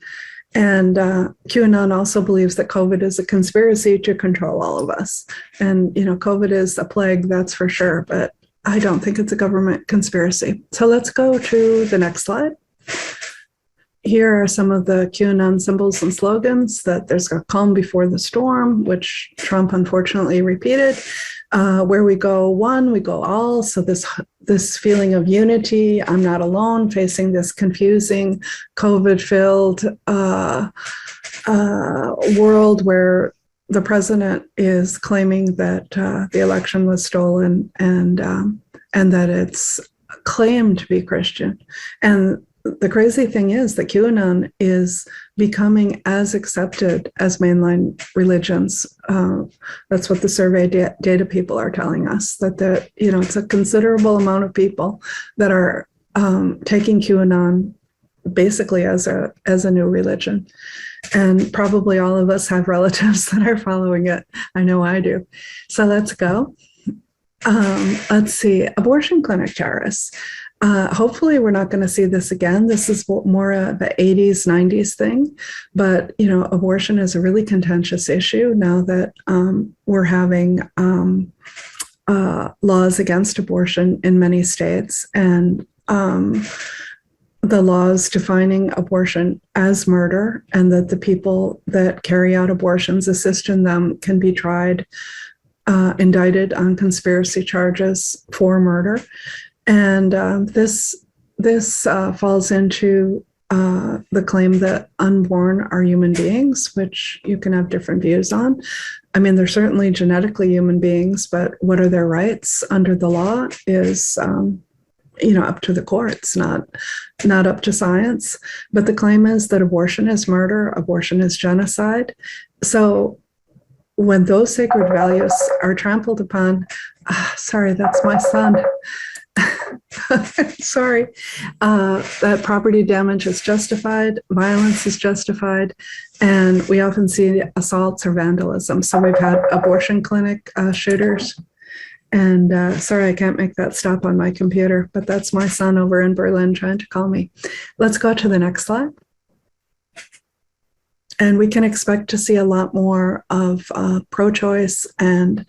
And QAnon also believes that COVID is a conspiracy to control all of us. And, COVID is a plague, that's for sure, but I don't think it's a government conspiracy. So let's go to the next slide. Here are some of the QAnon symbols and slogans: that there's a calm before the storm, which Trump unfortunately repeated. Where we go one, we go all. So this feeling of unity, I'm not alone facing this confusing COVID-filled world where the president is claiming that the election was stolen and that it's claimed to be Christian. And the crazy thing is that QAnon is becoming as accepted as mainline religions. That's what the survey data people are telling us, that it's a considerable amount of people that are taking QAnon basically as a new religion. And probably all of us have relatives that are following it. I know I do. So let's go. Let's see, abortion clinic terrorists. Hopefully we're not going to see this again. This is more of the 80s, 90s thing. But, abortion is a really contentious issue now that we're having laws against abortion in many states. And the laws defining abortion as murder, and that the people that carry out abortions, assist in them, can be tried, indicted on conspiracy charges for murder. And this falls into the claim that unborn are human beings, which you can have different views on. I mean, they're certainly genetically human beings, but what are their rights under the law is up to the courts, not up to science. But the claim is that abortion is murder, abortion is genocide. So when those sacred values are trampled upon, sorry, that's my son. Sorry, that property damage is justified, violence is justified, and we often see assaults or vandalism. So we've had abortion clinic shooters. And sorry, I can't make that stop on my computer, but that's my son over in Berlin trying to call me. Let's go to the next slide. And we can expect to see a lot more of pro-choice and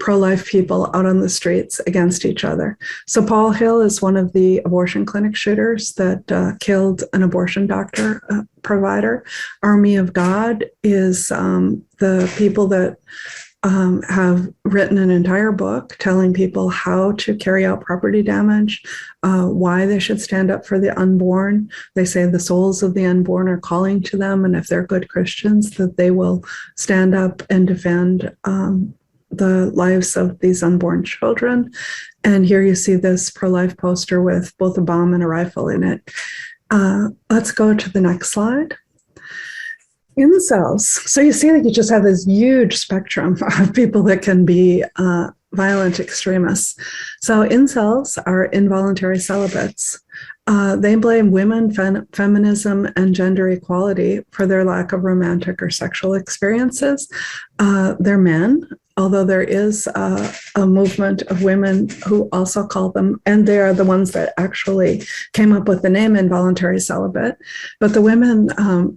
pro-life people out on the streets against each other. So Paul Hill is one of the abortion clinic shooters that killed an abortion doctor provider. Army of God is the people that have written an entire book telling people how to carry out property damage, why they should stand up for the unborn. They say the souls of the unborn are calling to them, and if they're good Christians, that they will stand up and defend the lives of these unborn children. And here you see this pro-life poster with both a bomb and a rifle in it. Let's go to the next slide. Incels. So you see that you just have this huge spectrum of people that can be violent extremists. So incels are involuntary celibates. They blame women, feminism, and gender equality for their lack of romantic or sexual experiences. They're men, although there is a movement of women who also call them, and they are the ones that actually came up with the name involuntary celibate. But the women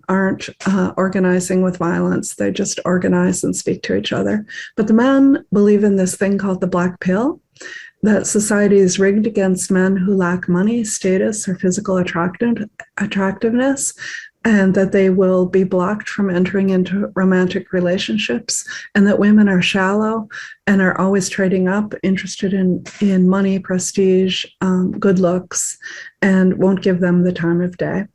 aren't organizing with violence. They just organize and speak to each other. But the men believe in this thing called the black pill, that society is rigged against men who lack money, status, or physical attractiveness, and that they will be blocked from entering into romantic relationships, and that women are shallow and are always trading up, interested in money, prestige, good looks, and won't give them the time of day.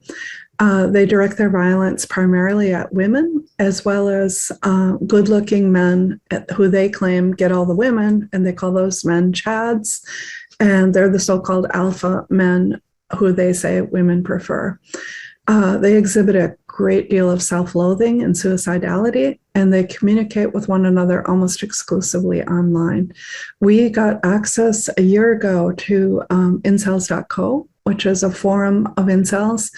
They direct their violence primarily at women, as well as good-looking men who they claim get all the women, and they call those men chads, and they're the so-called alpha men who they say women prefer. They exhibit a great deal of self-loathing and suicidality, and they communicate with one another almost exclusively online. We got access a year ago to incels.co, which is a forum of incels,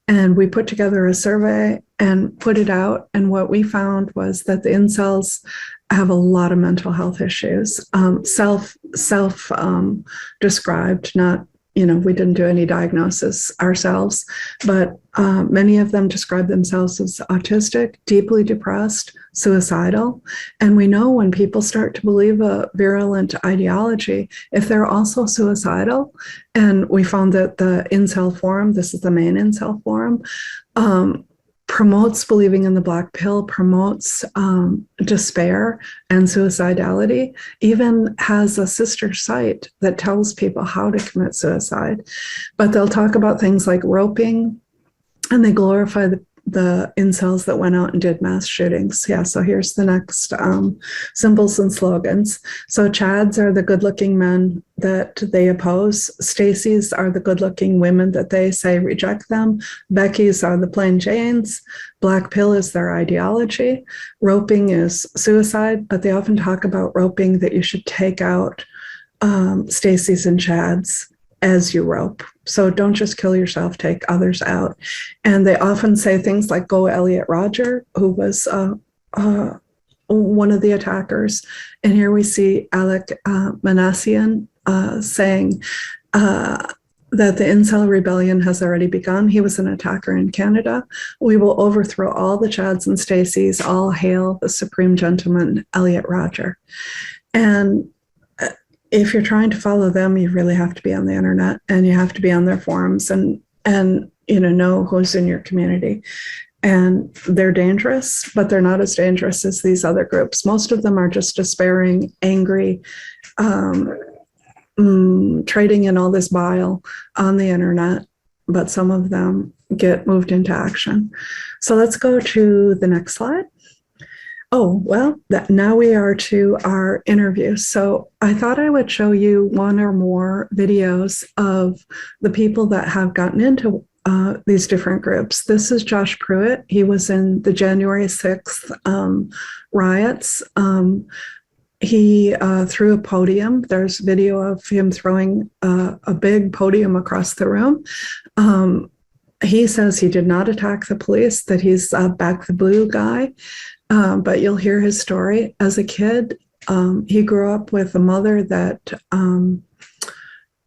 and we put together a survey and put it out, and what we found was that the incels have a lot of mental health issues, self-described, not, we didn't do any diagnosis ourselves, but many of them describe themselves as autistic, deeply depressed, suicidal. And we know when people start to believe a virulent ideology, if they're also suicidal, and we found that the incel forum, this is the main incel forum, promotes believing in the black pill, promotes despair and suicidality, even has a sister site that tells people how to commit suicide. But they'll talk about things like roping, and they glorify the incels that went out and did mass shootings. Yeah, so here's the next symbols and slogans. So Chads are the good-looking men that they oppose. Stacys are the good-looking women that they say reject them. Beckys are the plain Janes. Black pill is their ideology. Roping is suicide, but they often talk about roping, that you should take out Stacys and Chads as you rope. So don't just kill yourself, take others out. And they often say things like, go Elliot Rodger, who was one of the attackers. And here we see Alec Manassian saying that the incel rebellion has already begun. He was an attacker in Canada. We will overthrow all the Chads and Stacys. All hail the supreme gentleman, Elliot Rodger. And if you're trying to follow them, you really have to be on the internet, and you have to be on their forums and know who's in your community. And they're dangerous, but they're not as dangerous as these other groups. Most of them are just despairing, angry, trading in all this bile on the internet, but some of them get moved into action. So let's go to the next slide. Oh, well, now we are to our interview. So I thought I would show you one or more videos of the people that have gotten into these different groups. This is Josh Pruitt. He was in the January 6th riots. He threw a podium. There's video of him throwing a big podium across the room. He says he did not attack the police, that he's back the blue guy. But you'll hear his story. As a kid, he grew up with a mother that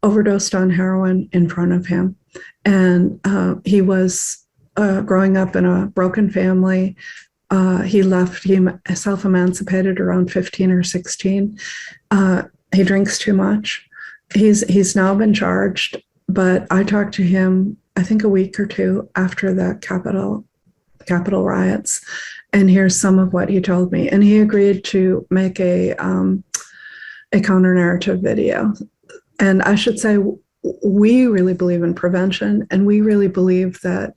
overdosed on heroin in front of him. And he was growing up in a broken family. He self-emancipated around 15 or 16. He drinks too much. He's now been charged, but I talked to him, I think, a week or two after the Capitol riots. And here's some of what he told me. And he agreed to make a counter-narrative video. And I should say, we really believe in prevention, and we really believe that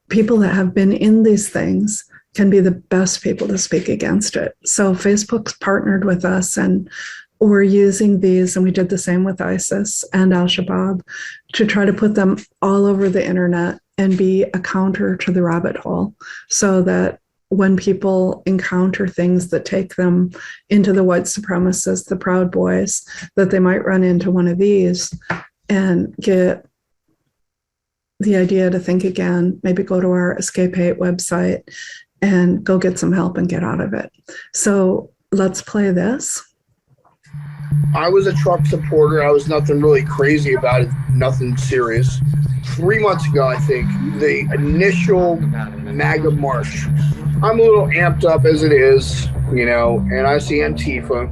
people that have been in these things can be the best people to speak against it. So Facebook's partnered with us, and we're using these, and we did the same with ISIS and Al-Shabaab, to try to put them all over the internet and be a counter to the rabbit hole, so that when people encounter things that take them into the white supremacists, the Proud Boys, that they might run into one of these and get the idea to think again, maybe go to our Escape Hate website and go get some help and get out of it. So let's play this. I was a Trump supporter. I was nothing really crazy about it, nothing serious. 3 months ago, I think, the initial MAGA march. I'm a little amped up as it is, and I see Antifa.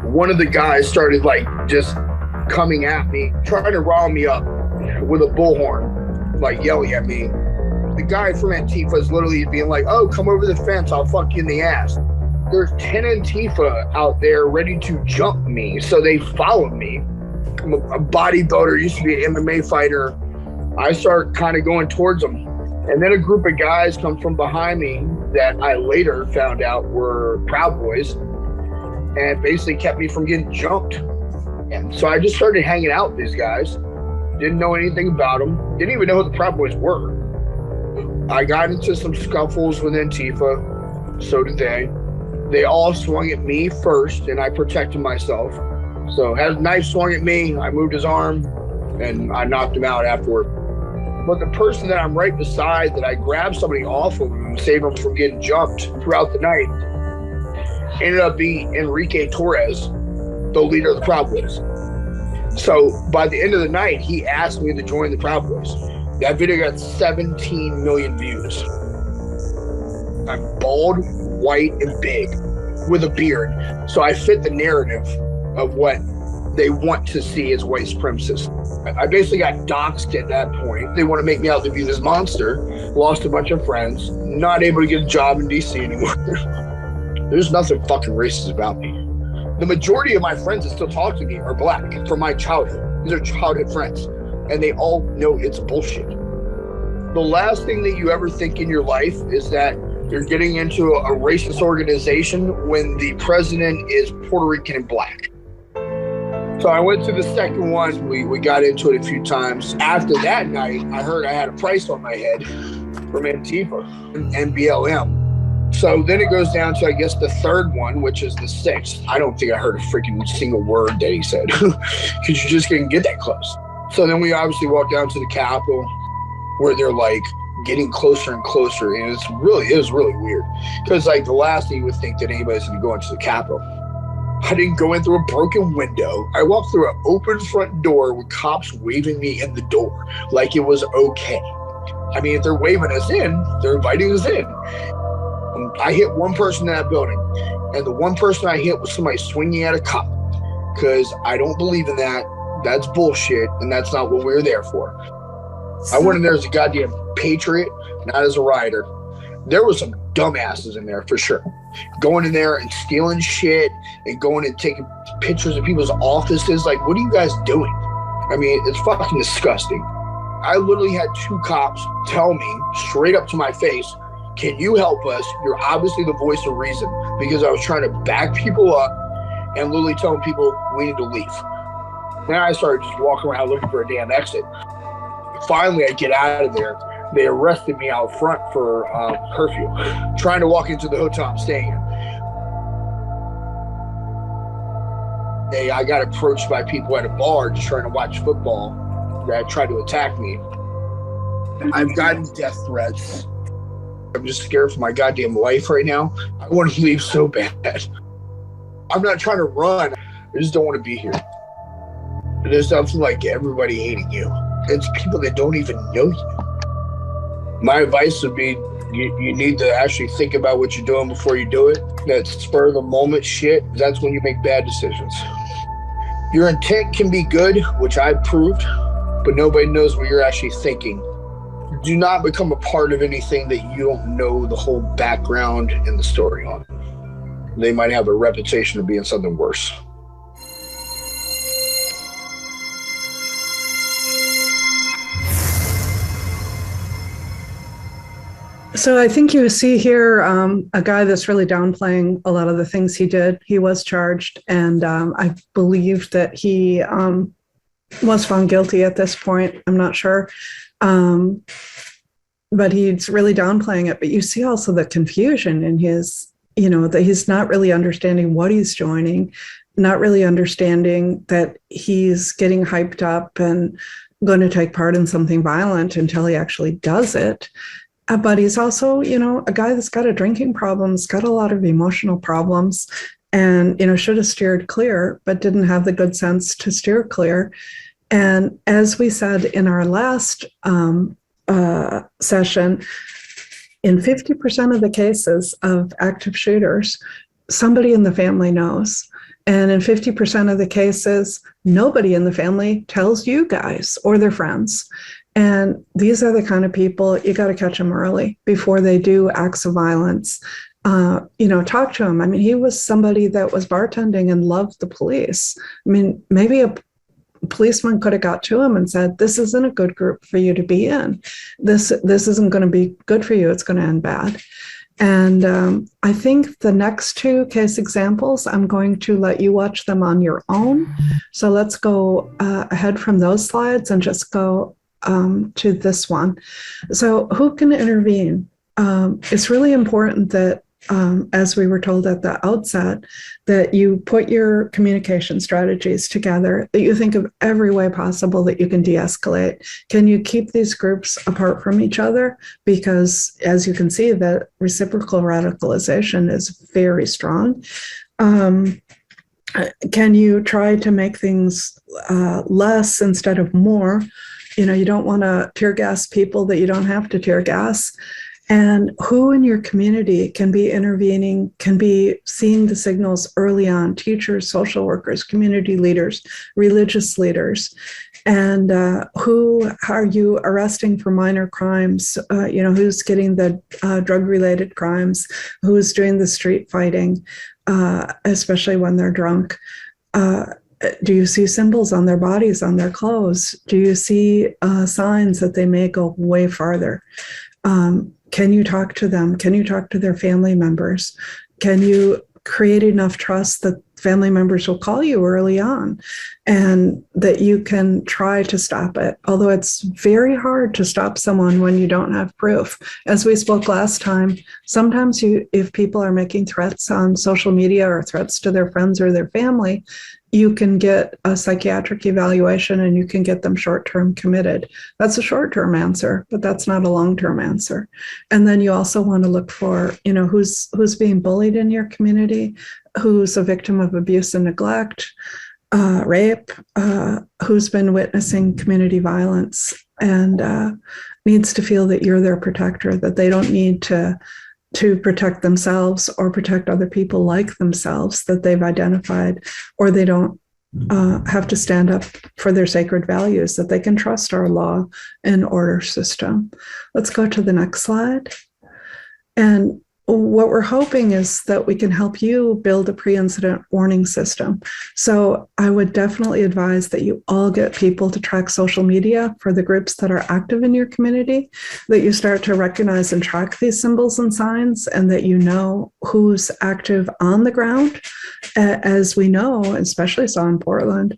One of the guys started just coming at me, trying to rile me up with a bullhorn, yelling at me. The guy from Antifa is literally being like, oh, come over the fence, I'll fuck you in the ass. There's 10 Antifa out there ready to jump me, so they followed me. I'm a bodybuilder, used to be an MMA fighter. I start kind of going towards them. And then a group of guys come from behind me that I later found out were Proud Boys, and basically kept me from getting jumped. And so I just started hanging out with these guys. Didn't know anything about them. Didn't even know who the Proud Boys were. I got into some scuffles with Antifa. So did they. They all swung at me first, and I protected myself. So had a knife swung at me, I moved his arm, and I knocked him out afterward. But the person that I'm right beside, that I grabbed somebody off of him and saved him from getting jumped throughout the night, ended up being Enrique Torres, the leader of the Proud Boys. So by the end of the night, he asked me to join the Proud Boys. That video got 17 million views. I'm bald, white, and big with a beard. So I fit the narrative of what they want to see as white supremacists. I basically got doxxed at that point. They want to make me out to be this monster, lost a bunch of friends, not able to get a job in DC anymore. There's nothing fucking racist about me. The majority of my friends that still talk to me are black from my childhood. These are childhood friends, and they all know it's bullshit. The last thing that you ever think in your life is that you're getting into a racist organization when the president is Puerto Rican and black. So I went to the second one. We got into it a few times. After that night, I heard I had a price on my head from Antifa and BLM. So then it goes down to, I guess, the third one, which is the 6th. I don't think I heard a freaking single word that he said because you just couldn't get that close. So then we obviously walked down to the Capitol where they're like getting closer and closer. And it was really weird because like the last thing you would think that anybody's going to go into the Capitol. I didn't go in through a broken window. I walked through an open front door with cops waving me in the door like it was okay. I mean, if they're waving us in, they're inviting us in. I hit one person in that building, and the one person I hit was somebody swinging at a cop because I don't believe in that. That's bullshit, and that's not what we were there for. I went in there as a goddamn patriot, not as a rioter. There was some dumbasses in there for sure. Going in there and stealing shit and going and taking pictures of people's offices. Like, what are you guys doing? I mean, it's fucking disgusting. I literally had 2 cops tell me straight up to my face, can you help us? You're obviously the voice of reason, because I was trying to back people up and literally telling people we need to leave. Then I started just walking around looking for a damn exit. Finally, I get out of there. They arrested me out front for curfew, trying to walk into the hotel I'm staying in. I got approached by people at a bar just trying to watch football that tried to attack me. I've gotten death threats. I'm just scared for my goddamn life right now. I want to leave so bad. I'm not trying to run. I just don't want to be here. There's nothing like everybody hating you. It's people that don't even know you. My advice would be you need to actually think about what you're doing before you do it. That spur of the moment shit, that's when you make bad decisions. Your intent can be good, which I've proved, but nobody knows what you're actually thinking. Do not become a part of anything that you don't know the whole background and the story on. They might have a reputation of being something worse. So I think you see here a guy that's really downplaying a lot of the things he did. He was charged, and I believe that he was found guilty at this point. I'm not sure. But he's really downplaying it. But you see also the confusion in his, that he's not really understanding what he's joining, not really understanding that he's getting hyped up and going to take part in something violent until he actually does it. But he's also, a guy that's got a drinking problem, has got a lot of emotional problems, and, should have steered clear, but didn't have the good sense to steer clear. And as we said in our last session, in 50% of the cases of active shooters, somebody in the family knows. And in 50% of the cases, nobody in the family tells you guys or their friends. And these are the kind of people you got to catch them early before they do acts of violence. Talk to him. I mean, he was somebody that was bartending and loved the police. I mean, maybe a policeman could have got to him and said, this isn't a good group for you to be in. This isn't going to be good for you. It's going to end bad. And I think the next 2 case examples, I'm going to let you watch them on your own. So let's go ahead from those slides and just go to this one. So who can intervene? It's really important that, as we were told at the outset, that you put your communication strategies together, that you think of every way possible that you can de-escalate. Can you keep these groups apart from each other? Because as you can see, that reciprocal radicalization is very strong. Can you try to make things less instead of more? You don't want to tear gas people that you don't have to tear gas. And who in your community can be intervening, can be seeing the signals early on: teachers, social workers, community leaders, religious leaders. And who are you arresting for minor crimes? Who's getting the drug-related crimes? Who's doing the street fighting, especially when they're drunk? Do you see symbols on their bodies, on their clothes? Do you see signs that they may go way farther? Can you talk to them? Can you talk to their family members? Can you create enough trust that family members will call you early on and that you can try to stop it? Although it's very hard to stop someone when you don't have proof. As we spoke last time, sometimes if people are making threats on social media or threats to their friends or their family, you can get a psychiatric evaluation and you can get them short-term committed. That's a short-term answer, but that's not a long-term answer. And then you also want to look for, who's being bullied in your community, who's a victim of abuse and neglect, rape, who's been witnessing community violence and needs to feel that you're their protector, that they don't need to protect themselves or protect other people like themselves that they've identified, or they don't have to stand up for their sacred values, that they can trust our law and order system. Let's go to the next slide. And what we're hoping is that we can help you build a pre-incident warning system. So I would definitely advise that you all get people to track social media for the groups that are active in your community, that you start to recognize and track these symbols and signs, and that you know who's active on the ground. As we know, especially saw in Portland,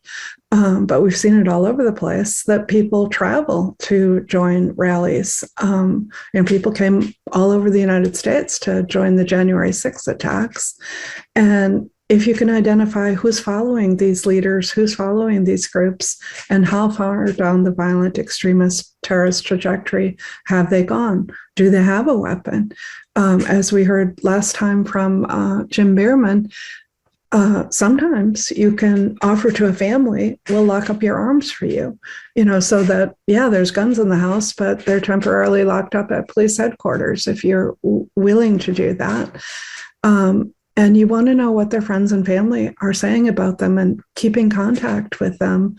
but we've seen it all over the place, that people travel to join rallies. And people came all over the United States to join the January 6th attacks. And if you can identify who's following these leaders, who's following these groups, and how far down the violent extremist terrorist trajectory have they gone? Do they have a weapon? As we heard last time from Jim Bierman, sometimes you can offer to a family, we'll lock up your arms for you, so that, yeah, there's guns in the house, but they're temporarily locked up at police headquarters if you're willing to do that. And you want to know what their friends and family are saying about them and keeping contact with them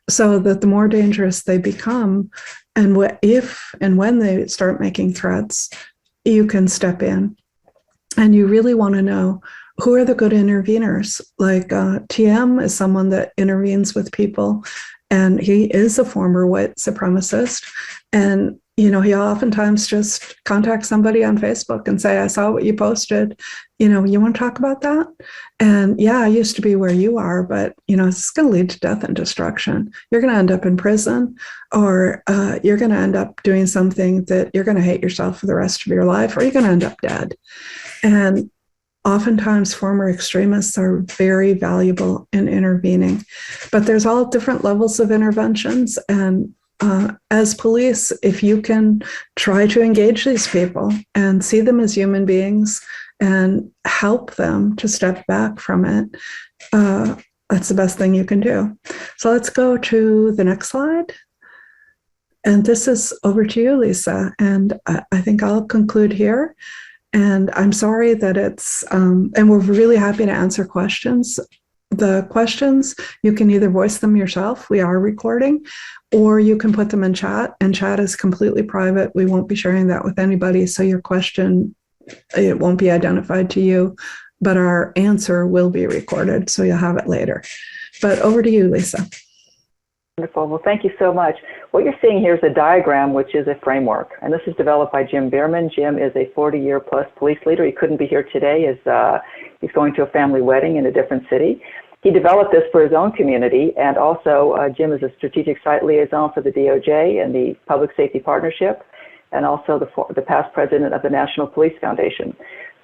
so that the more dangerous they become, and if and when they start making threats, you can step in. And you really want to know who are the good interveners. Like TM is someone that intervenes with people, and he is a former white supremacist. And, he oftentimes just contacts somebody on Facebook and say, I saw what you posted. You want to talk about that? And yeah, I used to be where you are, but, it's going to lead to death and destruction. You're going to end up in prison, or you're going to end up doing something that you're going to hate yourself for the rest of your life, or you're going to end up dead. And oftentimes former extremists are very valuable in intervening, but there's all different levels of interventions. And as police, if you can try to engage these people and see them as human beings and help them to step back from it, that's the best thing you can do. So let's go to the next slide. And this is over to you, Lisa. And I think I'll conclude here. And I'm sorry that it's, and we're really happy to answer questions. The questions, you can either voice them yourself, we are recording, or you can put them in chat, and chat is completely private. We won't be sharing that with anybody. So your question, it won't be identified to you, but our answer will be recorded. So you'll have it later. But over to you, Lisa. Wonderful. Well, thank you so much. What you're seeing here is a diagram, which is a framework. And this is developed by Jim Bierman. Jim is a 40-year plus police leader. He couldn't be here today as he's going to a family wedding in a different city. He developed this for his own community, and also Jim is a strategic site liaison for the DOJ and the Public Safety Partnership, and also the past president of the National Police Foundation.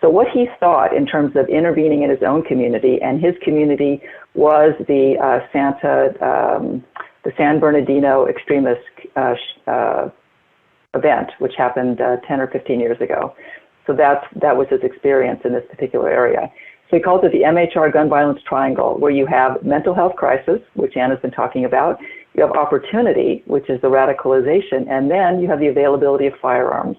So what he thought in terms of intervening in his own community, and his community was the San Bernardino Extremist event, which happened 10 or 15 years ago. So that was his experience in this particular area. So he calls it the MHR gun violence triangle, where you have mental health crisis, which Anna's been talking about, you have opportunity, which is the radicalization, and then you have the availability of firearms.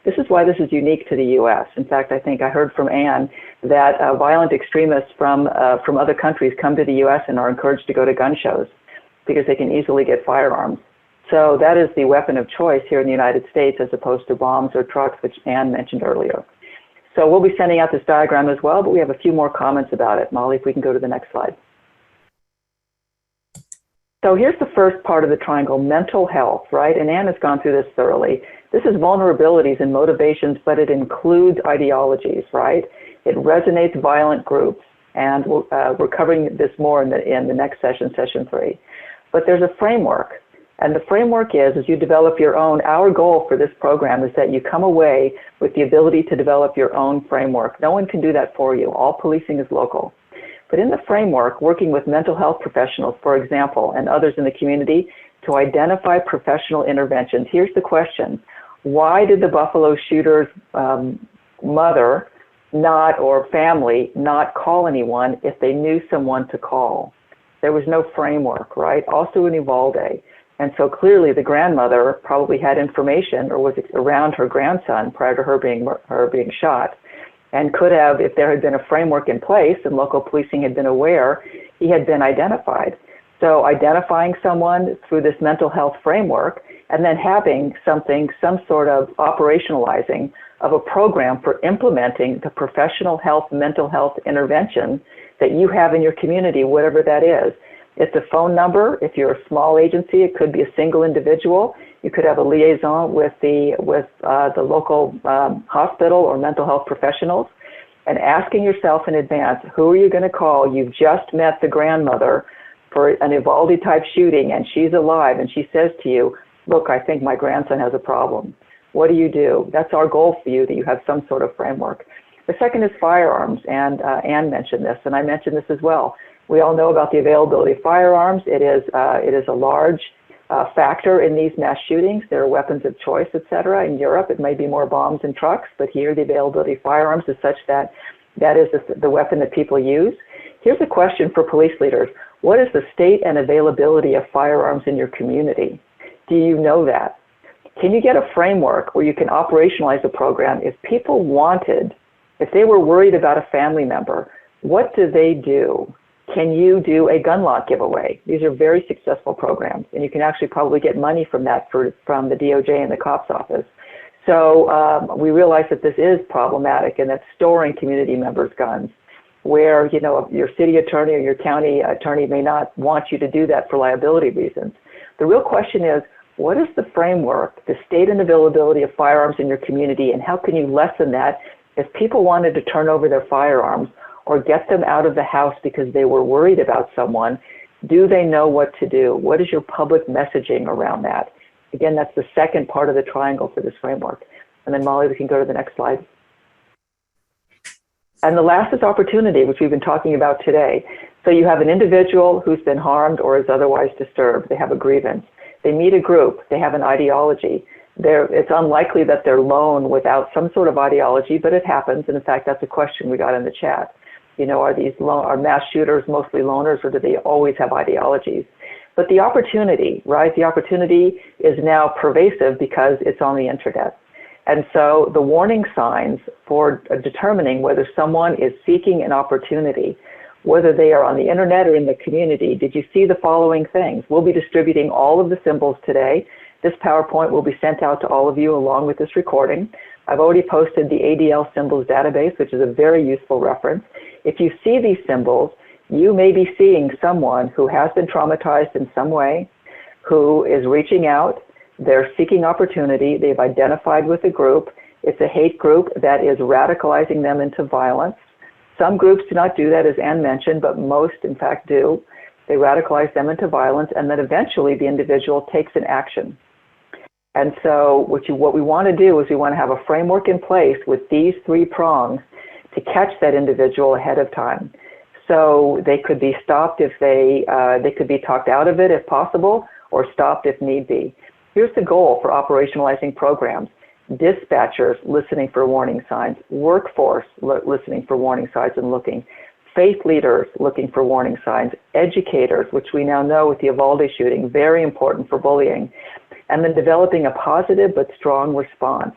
This is why this is unique to the U.S. In fact, I think I heard from Anne that violent extremists from other countries come to the U.S. and are encouraged to go to gun shows because they can easily get firearms. So that is the weapon of choice here in the United States, as opposed to bombs or trucks, which Anne mentioned earlier. So we'll be sending out this diagram as well, but we have a few more comments about it. Molly, if we can go to the next slide. So here's the first part of the triangle, mental health, right? And Anne has gone through this thoroughly. This is vulnerabilities and motivations, but it includes ideologies, right? It resonates violent groups, and we're covering this more in the next session, session 3. But there's a framework, and the framework is, as you develop your own, our goal for this program is that you come away with the ability to develop your own framework. No one can do that for you. All policing is local. But in the framework, working with mental health professionals, for example, and others in the community to identify professional interventions. Here's the question. Why did the Buffalo shooter's mother or family not call anyone if they knew someone to call? There was no framework, right? Also in Uvalde. And so clearly the grandmother probably had information or was around her grandson prior to her being shot, and could have, if there had been a framework in place and local policing had been aware, he had been identified. So identifying someone through this mental health framework and then having some sort of operationalizing of a program for implementing the professional health, mental health intervention that you have in your community, whatever that is. It's a phone number. If you're a small agency, it could be a single individual. You could have a liaison with the local hospital or mental health professionals, and asking yourself in advance, who are you going to call? You've just met the grandmother for an Uvalde type shooting, and she's alive, and she says to you, look, I think my grandson has a problem. What do you do? That's our goal for you, that you have some sort of framework. The second is firearms, and Anne mentioned this, and I mentioned this as well. We all know about the availability of firearms. It is a large factor in these mass shootings. There are weapons of choice, et cetera. In Europe, it may be more bombs and trucks, but here the availability of firearms is such that that is the weapon that people use. Here's a question for police leaders. What is the state and availability of firearms in your community? Do you know that? Can you get a framework where you can operationalize a program? If people if they were worried about a family member, what do they do? Can you do a gun lot giveaway? These are very successful programs, and you can actually probably get money from that from the DOJ and the COPS office. So we realize that this is problematic, and that storing community members' guns, where your city attorney or your county attorney may not want you to do that for liability reasons. The real question is, what is the framework, the state and availability of firearms in your community, and how can you lessen that if people wanted to turn over their firearms or get them out of the house because they were worried about someone? Do they know what to do? What is your public messaging around that? Again, that's the second part of the triangle for this framework. And then Molly, we can go to the next slide. And the last is opportunity, which we've been talking about today. So you have an individual who's been harmed or is otherwise disturbed. They have a grievance. They meet a group. They have an ideology. It's unlikely that they're lone without some sort of ideology, but it happens. And in fact, that's a question we got in the chat. Are mass shooters mostly loners, or do they always have ideologies? But the opportunity, right? The opportunity is now pervasive because it's on the internet. And so the warning signs for determining whether someone is seeking an opportunity, whether they are on the internet or in the community, did you see the following things? We'll be distributing all of the symbols today. This PowerPoint will be sent out to all of you along with this recording. I've already posted the ADL symbols database, which is a very useful reference. If you see these symbols, you may be seeing someone who has been traumatized in some way, who is reaching out. They're seeking opportunity. They've identified with a group. It's a hate group that is radicalizing them into violence. Some groups do not do that, as Anne mentioned, but most, in fact, do. They radicalize them into violence, and then eventually the individual takes an action. And so what we want to do is we want to have a framework in place with these 3 prongs to catch that individual ahead of time. So they could be stopped if they could be talked out of it if possible, or stopped if need be. Here's the goal for operationalizing programs. Dispatchers listening for warning signs, workforce listening for warning signs and looking, faith leaders looking for warning signs, educators, which we now know with the Uvalde shooting, very important for bullying, and then developing a positive but strong response.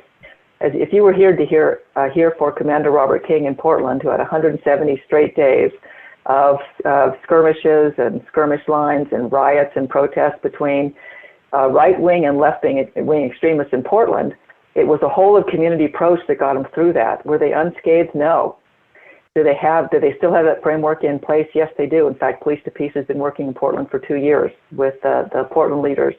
As if you were here to hear for Commander Robert King in Portland, who had 170 straight days of skirmishes and skirmish lines and riots and protests between right-wing and left-wing extremists in Portland, it was a whole of community approach that got them through that. Were they unscathed? No. Do they still have that framework in place? Yes, they do. In fact, Police to Peace has been working in Portland for 2 years with the Portland leaders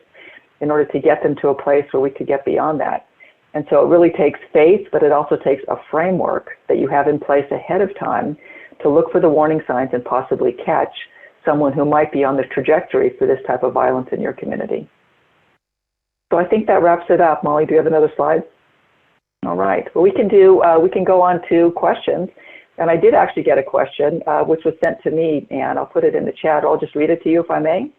in order to get them to a place where we could get beyond that. And so it really takes faith, but it also takes a framework that you have in place ahead of time to look for the warning signs and possibly catch someone who might be on the trajectory for this type of violence in your community. So I think that wraps it up. Molly, do you have another slide? All right. Well, we can go on to questions. And I did actually get a question, which was sent to me, and I'll put it in the chat. I'll just read it to you if I may.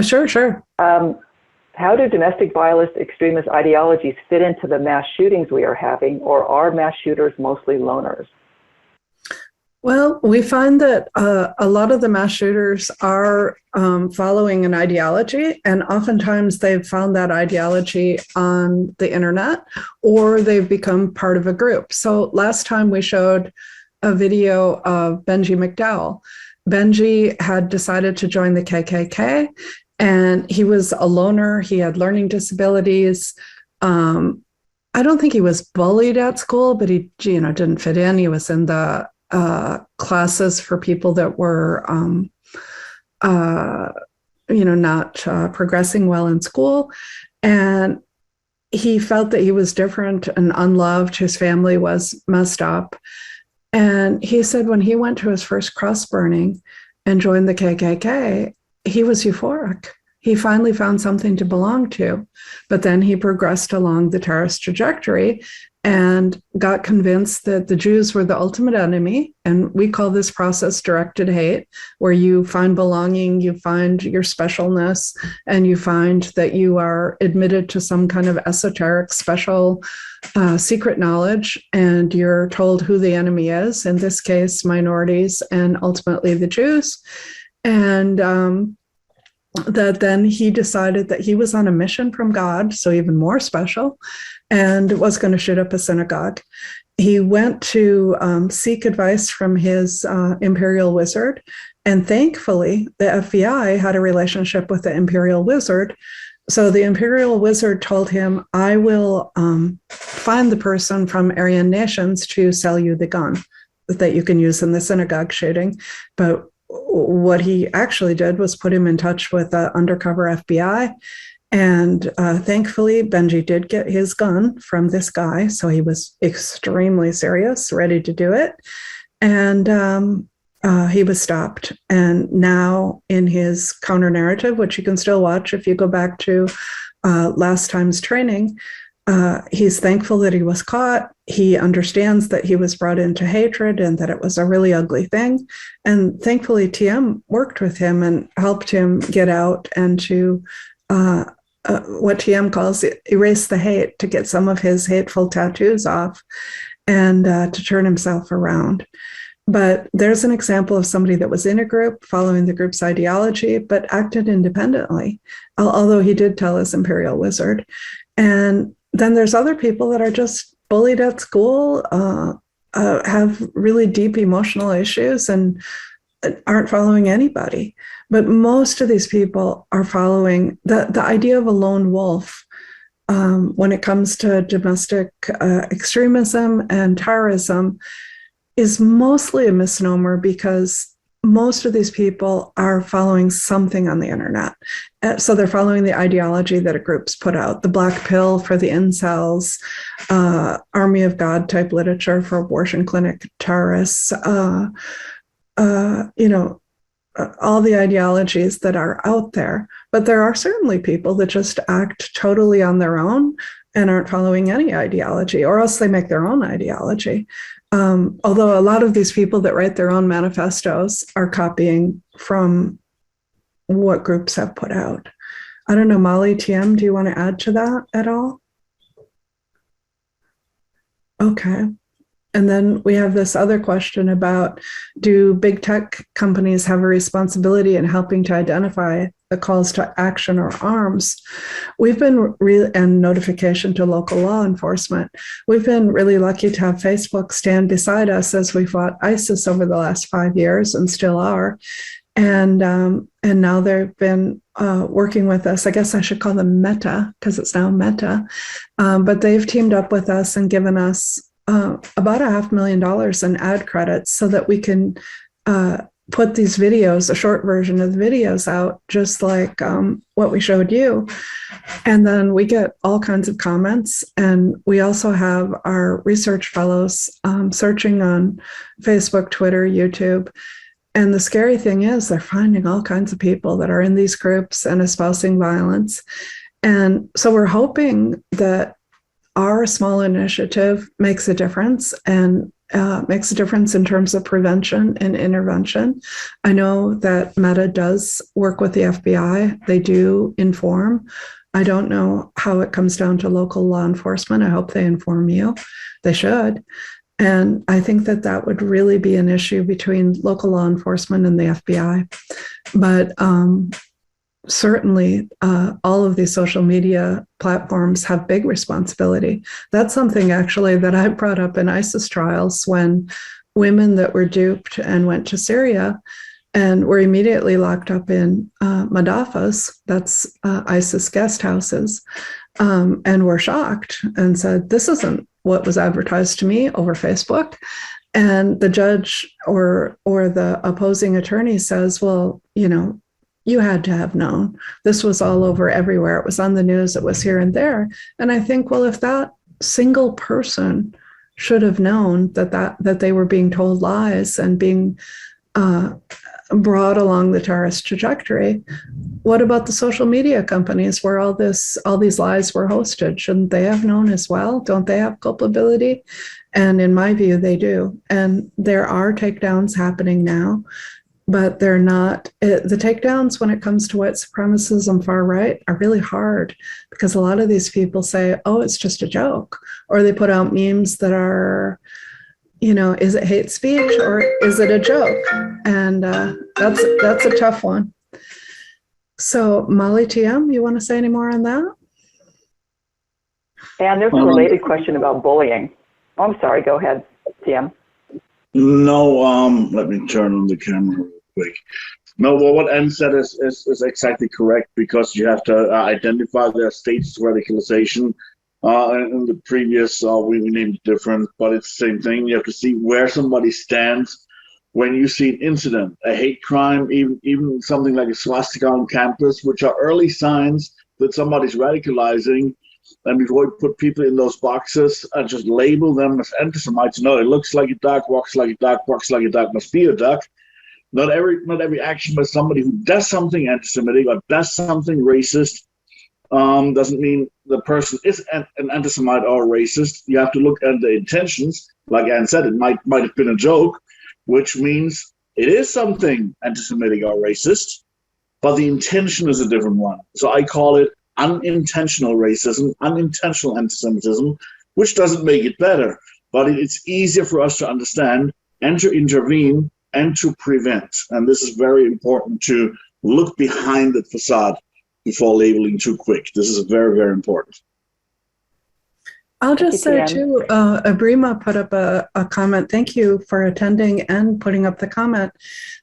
Sure. How do domestic violence extremist ideologies fit into the mass shootings we are having, or are mass shooters mostly loners? Well, we find that a lot of the mass shooters are following an ideology, and oftentimes they've found that ideology on the internet, or they've become part of a group. So last time we showed a video of Benji McDowell. Benji had decided to join the KKK, and he was a loner. He had learning disabilities. I don't think he was bullied at school, but he, didn't fit in. He was in the classes for people that were, not progressing well in school. And he felt that he was different and unloved. His family was messed up. And he said when he went to his first cross burning and joined the KKK, he was euphoric. He finally found something to belong to. But then he progressed along the terrorist trajectory and got convinced that the Jews were the ultimate enemy. And we call this process directed hate, where you find belonging, you find your specialness, and you find that you are admitted to some kind of esoteric, special, secret knowledge, and you're told who the enemy is, in this case, minorities, and ultimately the Jews. And that then he decided that he was on a mission from God, so even more special, and was going to shoot up a synagogue. He went to seek advice from his imperial wizard, and thankfully the FBI had a relationship with the imperial wizard. So the imperial wizard told him, I will find the person from Aryan nations to sell you the gun that you can use in the synagogue shooting. But what he actually did was put him in touch with the undercover FBI. And thankfully, Benji did get his gun from this guy. So he was extremely serious, ready to do it. And he was stopped. And now in his counter narrative, which you can still watch if you go back to last time's training, he's thankful that he was caught. He understands that he was brought into hatred and that it was a really ugly thing. And thankfully, TM worked with him and helped him get out and to what TM calls erase the hate, to get some of his hateful tattoos off and to turn himself around. But there's an example of somebody that was in a group following the group's ideology, but acted independently, although he did tell his imperial wizard. And then there's other people that are just bullied at school, have really deep emotional issues and aren't following anybody. But most of these people are following the idea of a lone wolf when it comes to domestic extremism and terrorism is mostly a misnomer, because most of these people are following something on the internet. So they're following the ideology that a group's put out, the black pill for the incels, Army of God type literature for abortion clinic terrorists, all the ideologies that are out there. But there are certainly people that just act totally on their own and aren't following any ideology, or else they make their own ideology. Although a lot of these people that write their own manifestos are copying from what groups have put out. I don't know, Molly, TM, do you want to add to that at all? Okay. And then we have this other question about, do big tech companies have a responsibility in helping to identify the calls to action or arms? We've been and notification to local law enforcement. We've been really lucky to have Facebook stand beside us as we fought ISIS over the last 5 years, and still are. And now they've been working with us. I guess I should call them Meta, because it's now Meta. But they've teamed up with us and given us about $500,000 in ad credits so that we can put these videos, a short version of the videos out, just like what we showed you. And then we get all kinds of comments. And we also have our research fellows searching on Facebook, Twitter, YouTube. And the scary thing is they're finding all kinds of people that are in these groups and espousing violence. And so we're hoping that our small initiative makes a difference and makes a difference in terms of prevention and intervention. I know that Meta does work with the FBI. They do inform. I don't know how it comes down to local law enforcement. I hope they inform you. They should. And I think that that would really be an issue between local law enforcement and the FBI. But certainly all of these social media platforms have big responsibility. That's something actually that I brought up in ISIS trials when women that were duped and went to Syria and were immediately locked up in madafas, that's ISIS guest houses, and were shocked and said, this isn't what was advertised to me over Facebook. And the judge or the opposing attorney says, well, you had to have known. This was all over everywhere. It was on the news. It was here and there. And I think, well, if that single person should have known that they were being told lies and being brought along the terrorist trajectory, what about the social media companies where all these lies were hosted? Shouldn't they have known as well? Don't they have culpability? And in my view, they do. And there are takedowns happening now. But they're not, the takedowns when it comes to white supremacism far right are really hard because a lot of these people say, oh, it's just a joke. Or they put out memes that are, is it hate speech or is it a joke? And that's a tough one. So Molly TM, you want to say any more on that? And there's a related question about bullying. Oh, I'm sorry, go ahead, TM. No, let me turn on the camera real quick. No, well, what Ann said is exactly correct because you have to identify their stages of radicalization. In the previous, we named it different, but it's the same thing. You have to see where somebody stands when you see an incident, a hate crime, even something like a swastika on campus, which are early signs that somebody's radicalizing. And before we put people in those boxes and just label them as anti-Semites, no, it looks like a duck, walks like a duck, walks like a duck, must be a duck. Not every action by somebody who does something anti-Semitic or does something racist doesn't mean the person is an anti-Semite or racist. You have to look at the intentions. Like Ann said, it might have been a joke, which means it is something anti-Semitic or racist, but the intention is a different one. So I call it unintentional racism, unintentional anti-Semitism, which doesn't make it better, but it's easier for us to understand and to intervene and to prevent. And this is very important to look behind the facade before labeling too quick. This is very, very important. I'll just say too, Abrima put up a comment. Thank you for attending and putting up the comment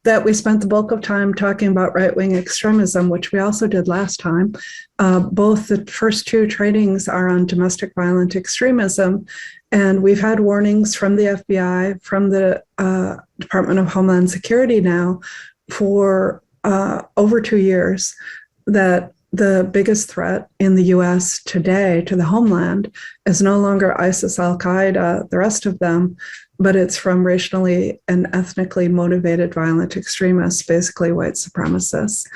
that we spent the bulk of time talking about right-wing extremism, which we also did last time. Both the first two trainings are on domestic violent extremism. And we've had warnings from the FBI, from the Department of Homeland Security now for over 2 years that the biggest threat in the US today to the homeland is no longer ISIS, Al-Qaeda, the rest of them, but it's from racially and ethnically motivated violent extremists, basically white supremacists.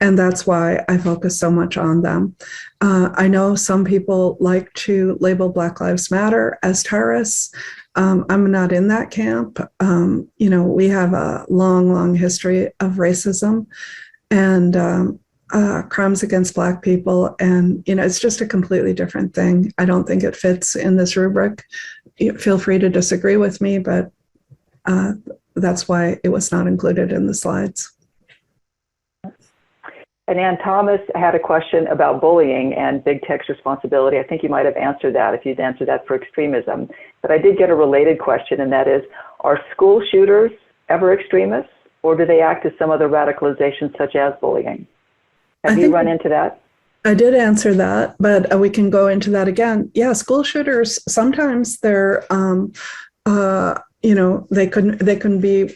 And that's why I focus so much on them. I know some people like to label Black Lives Matter as terrorists. I'm not in that camp. We have a long, long history of racism and crimes against Black people. And, it's just a completely different thing. I don't think it fits in this rubric. Feel free to disagree with me, but that's why it was not included in the slides. And Ann Thomas had a question about bullying and big tech's responsibility. I think you might have answered that if you'd answered that for extremism. But I did get a related question, and that is, are school shooters ever extremists, or do they act as some other radicalization such as bullying? Have you run into that? I did answer that, but we can go into that again. Yeah, school shooters, sometimes they're, they can be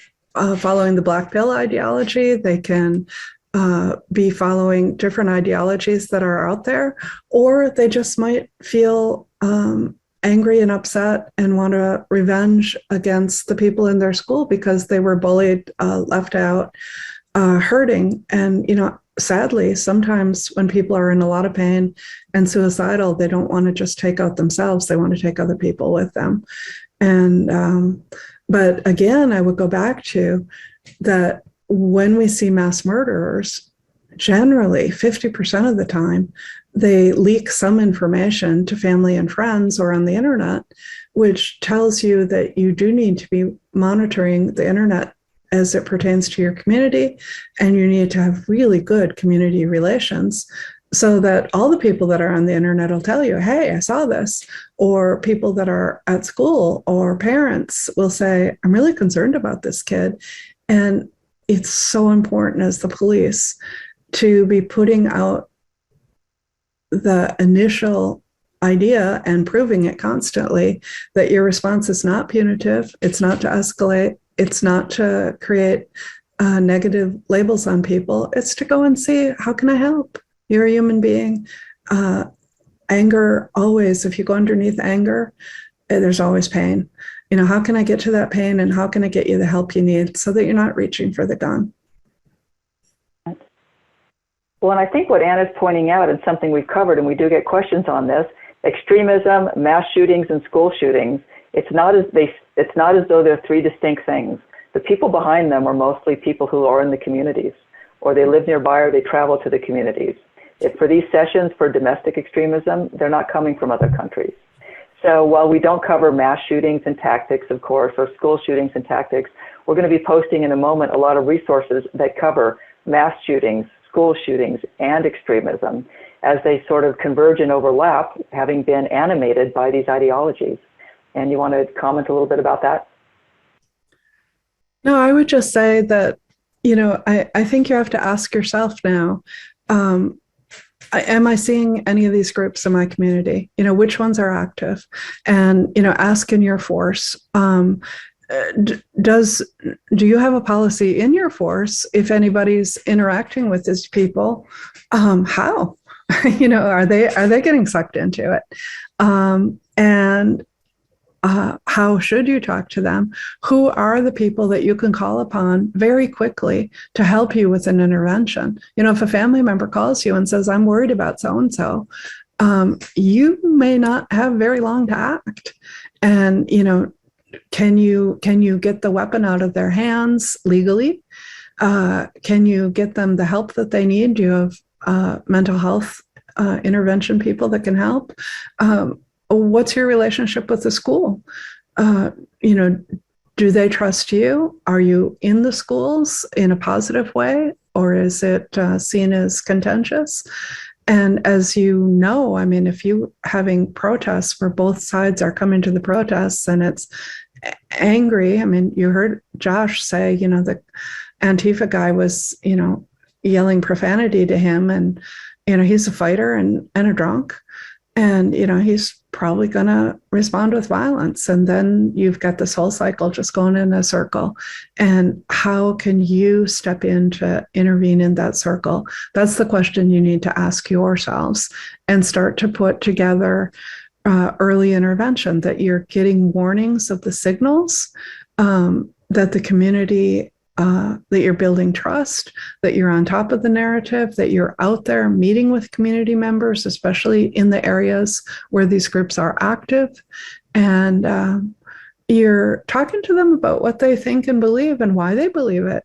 following the black pill ideology. They can be following different ideologies that are out there, or they just might feel angry and upset and want to revenge against the people in their school because they were bullied, left out, hurting. And, sadly, sometimes when people are in a lot of pain and suicidal, they don't want to just take out themselves. They want to take other people with them. And, but again, I would go back to that when we see mass murderers, generally 50% of the time, they leak some information to family and friends or on the internet, which tells you that you do need to be monitoring the internet as it pertains to your community, and you need to have really good community relations so that all the people that are on the internet will tell you, hey, I saw this, or people that are at school or parents will say, I'm really concerned about this kid. And it's so important as the police to be putting out the initial idea and proving it constantly that your response is not punitive, it's not to escalate, it's not to create negative labels on people. It's to go and see, how can I help? You're a human being. Anger, always, if you go underneath anger, there's always pain. How can I get to that pain, and how can I get you the help you need so that you're not reaching for the gun? Well, and I think what Anna's pointing out, and something we've covered, and we do get questions on this, extremism, mass shootings, and school shootings, it's not as though they're three distinct things. The people behind them are mostly people who are in the communities, or they live nearby, or they travel to the communities. For these sessions for domestic extremism, they're not coming from other countries. So while we don't cover mass shootings and tactics, of course, or school shootings and tactics, we're going to be posting in a moment a lot of resources that cover mass shootings, school shootings, and extremism as they sort of converge and overlap, having been animated by these ideologies. And you want to comment a little bit about that? No, I would just say that, I think you have to ask yourself now, am I seeing any of these groups in my community? Which ones are active? And, ask in your force, do you have a policy in your force if anybody's interacting with these people? How? Are they getting sucked into it? And how should you talk to them? Who are the people that you can call upon very quickly to help you with an intervention? If a family member calls you and says, I'm worried about so-and-so, you may not have very long to act. And, can you get the weapon out of their hands legally? Can you get them the help that they need? Do you have mental health intervention people that can help? What's your relationship with the school? Do they trust you? Are you in the schools in a positive way, or is it seen as contentious? And as you know, if you having protests where both sides are coming to the protests and it's angry, you heard Josh say, the Antifa guy was, yelling profanity to him, and, he's a fighter and a drunk. And, he's probably going to respond with violence. And then you've got this whole cycle just going in a circle. And how can you step in to intervene in that circle? That's the question you need to ask yourselves, and start to put together early intervention, that you're getting warnings of the signals, that the community, that you're building trust, that you're on top of the narrative, that you're out there meeting with community members, especially in the areas where these groups are active, and you're talking to them about what they think and believe and why they believe it.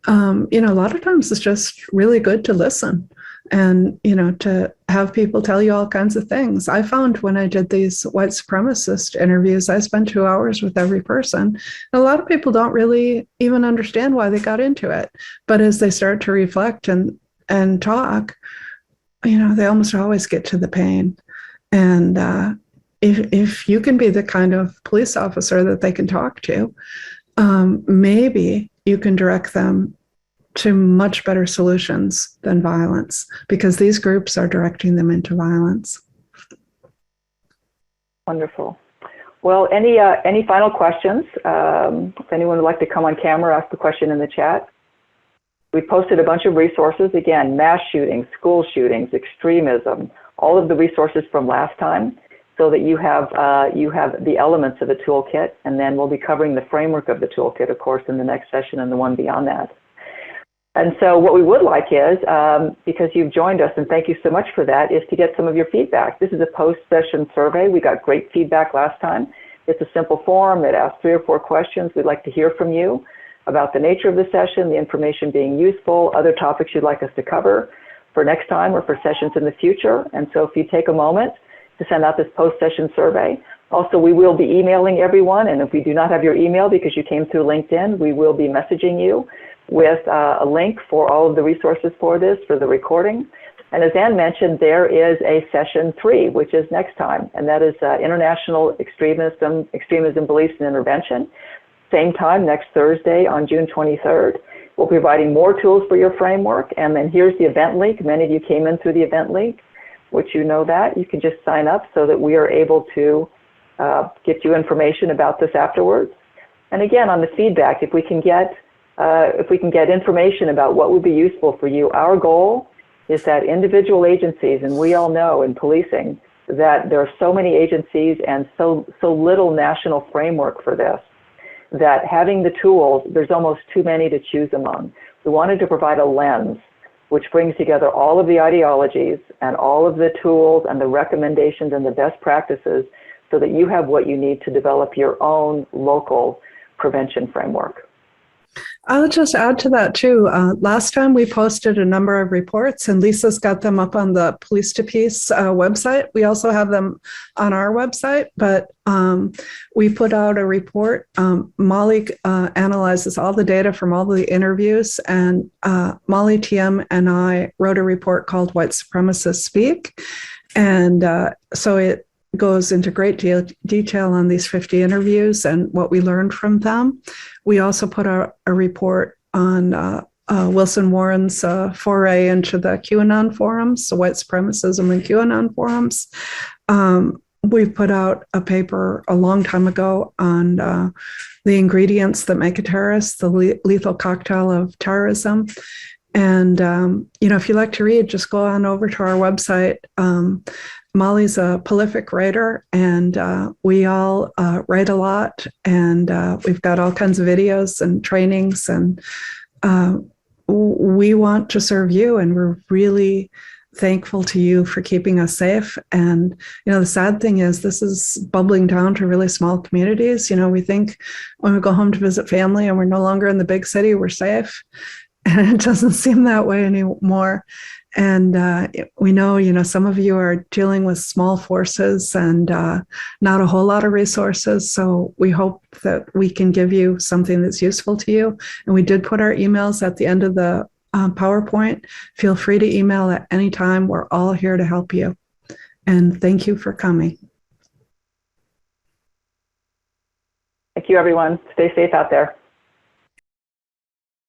A lot of times it's just really good to listen and, to have people tell you all kinds of things. I found when I did these white supremacist interviews, I spent 2 hours with every person. And a lot of people don't really even understand why they got into it. But as they start to reflect and talk, they almost always get to the pain. And if you can be the kind of police officer that they can talk to, maybe you can direct them to much better solutions than violence, because these groups are directing them into violence. Wonderful. Well, any final questions? If anyone would like to come on camera, ask the question in the chat. We posted a bunch of resources, again, mass shootings, school shootings, extremism, all of the resources from last time, so that you have the elements of the toolkit, and then we'll be covering the framework of the toolkit, of course, in the next session and the one beyond that. And so what we would like is, because you've joined us, and thank you so much for that, is to get some of your feedback. This is a post-session survey. We got great feedback last time. It's a simple form that asks 3 or 4 questions. We'd like to hear from you about the nature of the session, the information being useful, other topics you'd like us to cover for next time or for sessions in the future. And so if you take a moment to send out this post-session survey. Also, we will be emailing everyone, and if we do not have your email because you came through LinkedIn, we will be messaging you with a link for all of the resources for this, for the recording. And as Ann mentioned, there is a session 3, which is next time, and that is International Extremism, Beliefs, and Intervention. Same time, next Thursday on June 23rd. We'll be providing more tools for your framework, and then here's the event link. Many of you came in through the event link, which you know that. You can just sign up so that we are able to get you information about this afterwards. And again, on the feedback, if we can get information about what would be useful for you, our goal is that individual agencies, and we all know in policing that there are so many agencies and so little national framework for this, that having the tools, there's almost too many to choose among. We wanted to provide a lens which brings together all of the ideologies and all of the tools and the recommendations and the best practices so that you have what you need to develop your own local prevention framework. I'll just add to that too. Last time we posted a number of reports, and Lisa's got them up on the Police to Peace website. We also have them on our website, but we put out a report. Molly analyzes all the data from all the interviews, and Molly TM and I wrote a report called White Supremacists Speak. And so it goes into great detail on these 50 interviews and what we learned from them. We also put out a report on Wilson Warren's foray into the QAnon forums, so white supremacism and QAnon forums. We put out a paper a long time ago on the ingredients that make a terrorist, the lethal cocktail of terrorism. And, if you like to read, just go on over to our website. Molly's a prolific writer, and we all write a lot, and we've got all kinds of videos and trainings, and we want to serve you, and we're really thankful to you for keeping us safe. And, the sad thing is this is bubbling down to really small communities. We think when we go home to visit family and we're no longer in the big city, we're safe. And it doesn't seem that way anymore. And we know, some of you are dealing with small forces and not a whole lot of resources. So we hope that we can give you something that's useful to you. And we did put our emails at the end of the PowerPoint. Feel free to email at any time. We're all here to help you. And thank you for coming. Thank you, everyone. Stay safe out there.